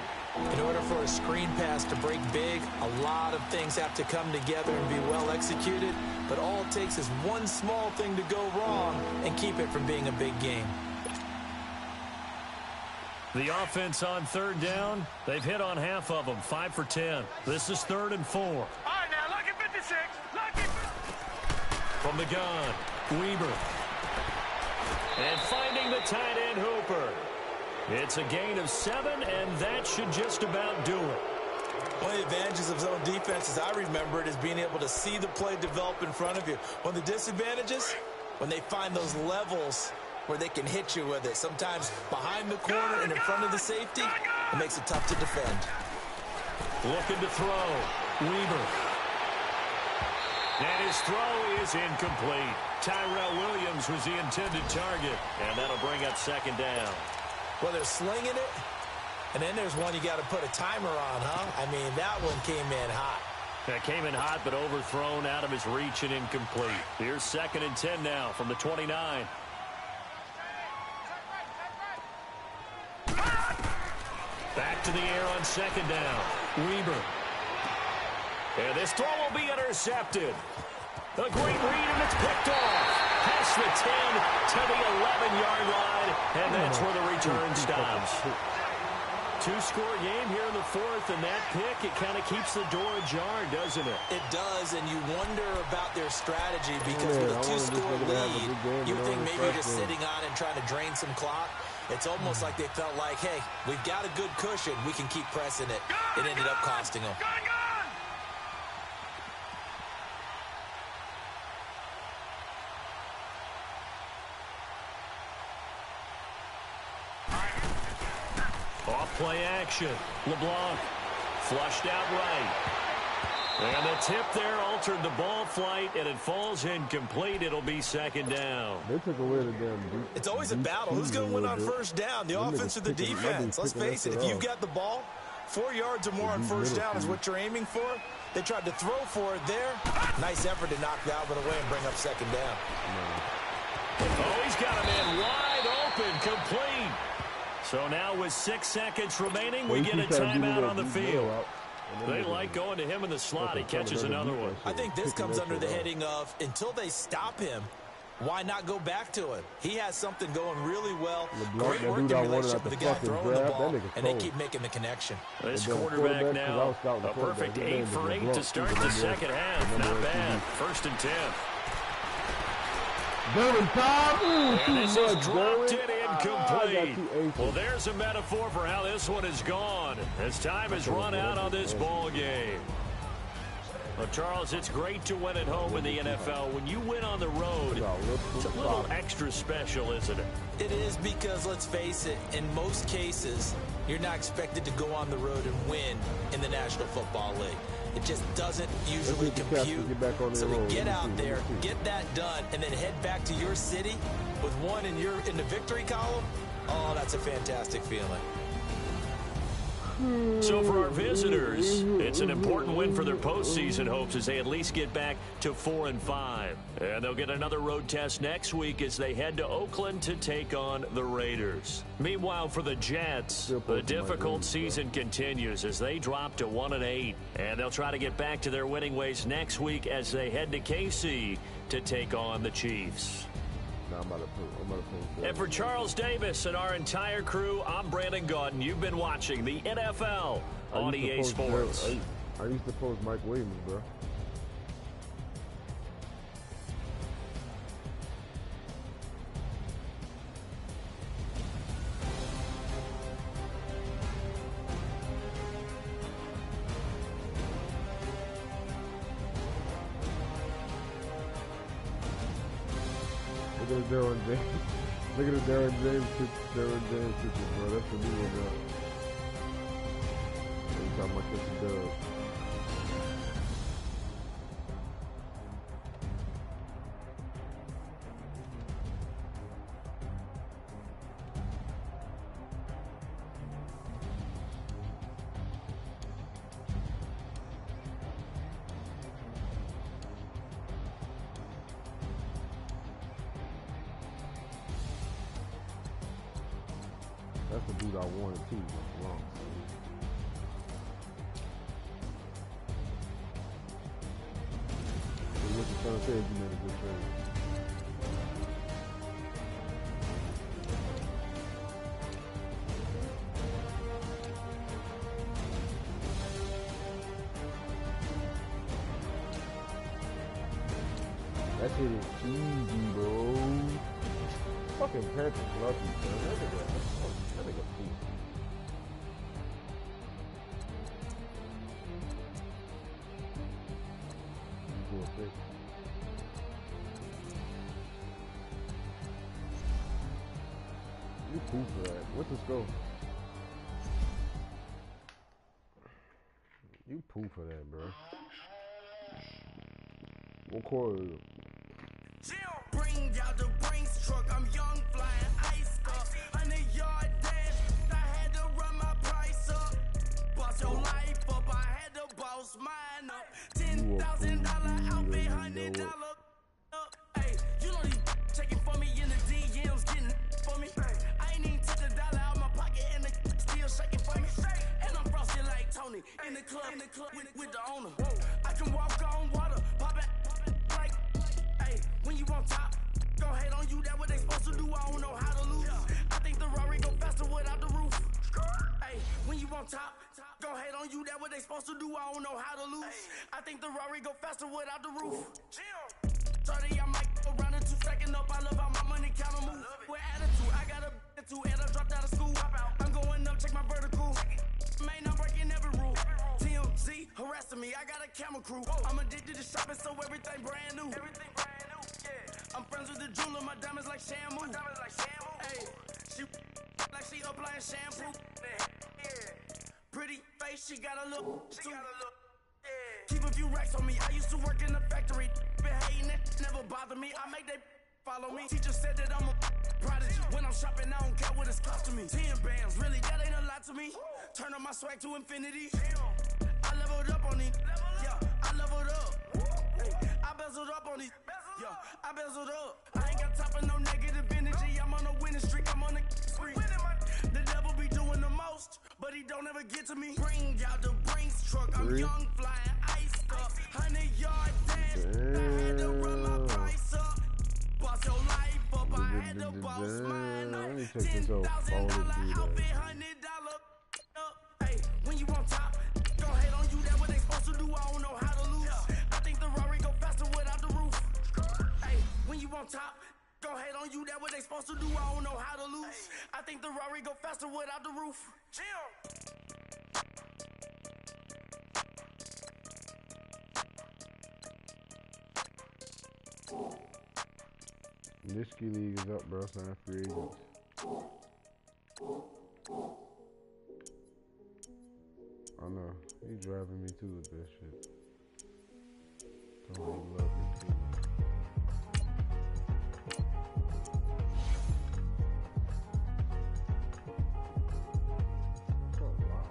In order for a screen pass to break big, a lot of things have to come together and be well executed. But all it takes is one small thing to go wrong and keep it from being a big game. The offense on 3rd down, they've hit on half of them, 5 for 10. This is 3rd and 4. All right, now, look at 56. Look at... From the gun, Weaver. And finding the tight end, Hooper. It's a gain of 7, and that should just about do it. One of the advantages of zone defense, as I remember it, is being able to see the play develop in front of you. One of the disadvantages, when they find those levels where they can hit you with it, sometimes behind the corner and in front of the safety, it makes it tough to defend. Looking to throw. Weaver. And his throw is incomplete. Tyrell Williams was the intended target, and that'll bring up 2nd down. Well, they're slinging it, and then there's one you got to put a timer on, huh? I mean, that one came in hot. That came in hot, but overthrown out of his reach and incomplete. Here's 2nd and 10 now from the 29. Back to the air on 2nd down. Weaver. And this throw will be intercepted. A great read, and it's picked off. Past the 10 to the 11-yard line, and that's where the return stops. 2-score game here in the 4th, and that pick, it kind of keeps the door ajar, doesn't it? It does, and you wonder about their strategy because with a 2-score lead, you would think maybe you're just sitting on and trying to drain some clock. It's almost like they felt like, hey, we've got a good cushion. We can keep pressing it. It ended up costing them. Play action. LeBlanc flushed out right. And the tip there altered the ball flight, and it falls incomplete. It'll be 2nd down. They took away the damn deep. It's always a battle. Who's going to win on 1st down, the offense or the defense? Let's face it, if you've got the ball, 4 yards or more on 1st down is what you're aiming for. They tried to throw for it there. Nice effort to knock that one away and bring up second down. Oh, he's got a man wide open, complete. So now with 6 seconds remaining, we get a timeout on the field. They like going to him in the slot. He catches another one. I think this comes under the heading of, until they stop him, why not go back to it? He has something going really well. Great working relationship with the guy throwing the ball, and they keep making the connection. This quarterback now, a perfect 8 for 8 to start the second half. Not bad. 1st and 10. And this is dropped it incomplete. Well, there's a metaphor for how this one is gone, as time has run out on this ball game. Well, Charles, it's great to win at home in the NFL. When you win on the road, it's a little extra special, isn't it? It is, because, let's face it, in most cases, you're not expected to go on the road and win in the National Football League. It just doesn't usually compute. So to get out there, get that done, and then head back to your city with one in the victory column, oh, that's a fantastic feeling. So for our visitors, it's an important win for their postseason hopes as they at least get back to 4-5. And they'll get another road test next week as they head to Oakland to take on the Raiders. Meanwhile, for the Jets, the difficult season continues as they drop to 1-8. And they'll try to get back to their winning ways next week as they head to KC to take on the Chiefs. And for Charles Davis and our entire crew, I'm Brandon Gaudin. You've been watching the NFL on EA Sports. I used to post Mike Williams, bro. Look at the Darren James. Look at the Darren James picture, bro. That's the new one, bro. Every time I catch a dub. That's the dude I wanted too. Wrong. What you trying to say is you made a good trade. That shit is cheesy, bro. Fucking Panthers love you, man. That nigga cool. You cool for that. What's the score? You poo for that, bro. What quarter is it? Bring out the Brinks truck, I'm young, flying iced up. 100-yard dash, I had to run my price up. Boss your life up, I had to boss mine up. $10,000 outfit, $100 up. Hey, you know these checking for me in the DMs, getting for me. I ain't even took $1 out my pocket and the still shaking for me. And I'm frosted like Tony in the club with the owner. I can walk on water, pop it like, hey, when you on top. Go hate on you, that what they supposed to do, I don't know how to lose. I think the Rari go faster without the roof. Hey, when you on top, go hate on you, that what they supposed to do, I don't know how to lose. I think the Rari go faster without the roof. 30, I might go around it 2 seconds up, I love how my money count on move. With attitude, I got a attitude, and I dropped out of school. I'm going up, check my vertical. Man, I'm breaking every rule. TMZ harassing me, I got a camera crew. I'm addicted to shopping, so everything brand new. I'm friends with the jeweler, my diamonds like Shamu. Hey, she like she applying shampoo. Pretty face, she got a look. Keep a few racks on me. I used to work in the factory. Been hating it, never bother me. I make they follow me. Teacher said that I'm a prodigy. When I'm shopping, I don't care what it's costing me. 10 bands, really, that ain't a lot to me. Turn up my swag to infinity. I leveled up on it. Yeah. leveled up. Hey, I bezeled up on these. Yo, I bezeled up. I ain't got time for no negative energy. I'm on a winning streak. I'm on a spree. The devil be doing the most, but he don't ever get to me. Bring out the Brinks truck. I'm young, flying iced up. 100-yard dance. I had to run my price up. Boss your life up. I had to boss mine up. $10,000 outfit, $100 up. Hey, when you on top, go ahead on you. That what they supposed to do. I don't know how to lose. I think the Rari go faster without the roof. Hey, when you on top, go ahead on you. That what they supposed to do. I don't know how to lose. I think the Rari go faster without the roof. Nishki League is up, bro. Sign free agents. I know. He driving me too with that shit. Don't really love me too. Oh, wow.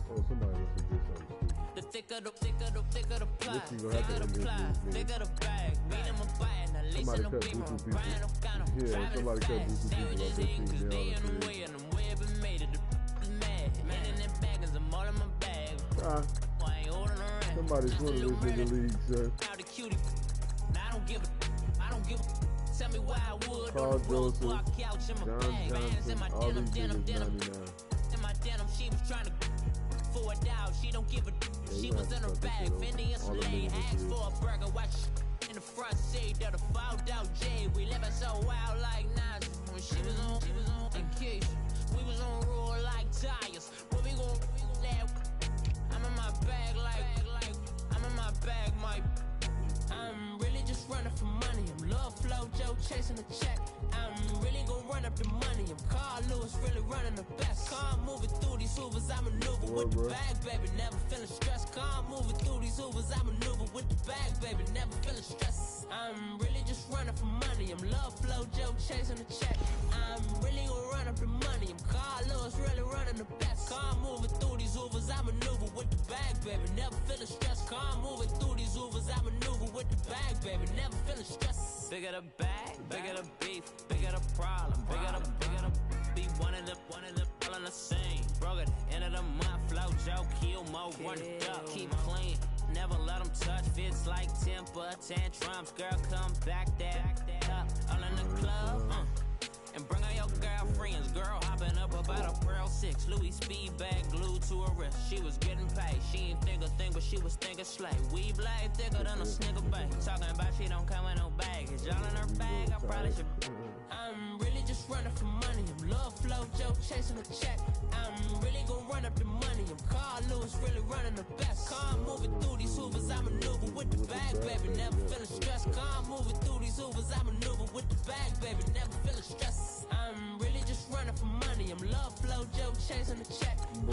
Oh, somebody must have did something stupid. The thicker the pie, thicker the ply, thicker the bag. Meet him a buy and I lace in the beamer. Brian O'Connor, driving fast. Stay with his heat, cause they in the way and I'm way up and made it. The mad. Man in them baggins, I'm all in my bag. I ain't holding around. Somebody's one of this in the league, sir. Out the cutie. I don't give a. Tell me why I would. Carl Joseph, block couch in my bag. Bands in my all these denim. niggas, In my denim, she was trying to for a doubt. She don't give a. She was in her bag, Fendi and Soleil. Asked for a burger, watch in the front seat of the fouled out J. We living so wild like Nas. When she was on vacation, we was on roll like tires. What we gon' let? I'm in my bag like I'm in my bag, my. I'm really just running for money. I'm Love Flow Joe chasing the check. I'm really gon' run up the money. I'm Carl Lewis, really running the best. Car moving through these Hoovers, I maneuver with the bag, baby. Never feeling stressed. Car moving through these Hoovers, I maneuver with the bag, baby. Never feeling stressed. I'm really just running for money. I'm Love Flow Joe chasing the check. I'm really gon' run up the money. I'm Carl Lewis, really running the best. Car moving through these Hoovers, I maneuver with the bag, baby. Never feeling stressed. Car moving through these Hoovers, I maneuver with the bag, baby. Never feeling stressed. Bigger the bag, bigger the beef, bigger the problem, bigger the be one of the all in the same. Broke at the end of the month, Flow Joe, kill mo, run it up, keep clean. Never let them touch, fits like temper tantrums. Girl, come back that up, all in the club, and bring all your girlfriends. Girl hopping up about a Pearl 6, Louis speed bag glued to her wrist. She was getting paid, she ain't think a thing, but she was thinking slay. We blade thicker than a snicker bag. Talking about she don't come with no baggage. Y'all in her bag, I probably should. I'm really just running for money. I'm Love Flow Joe chasing the check. I'm really gon' run up the money. I'm Carl Lewis, really running the best. Car moving through these Hoovers, I maneuver with the bag, baby. Never feeling stressed. Car moving through these Hoovers, I maneuver with the bag, baby. Never feeling stressed. I'm really just running for money. I'm Love Flow Joe chasing the check. I'm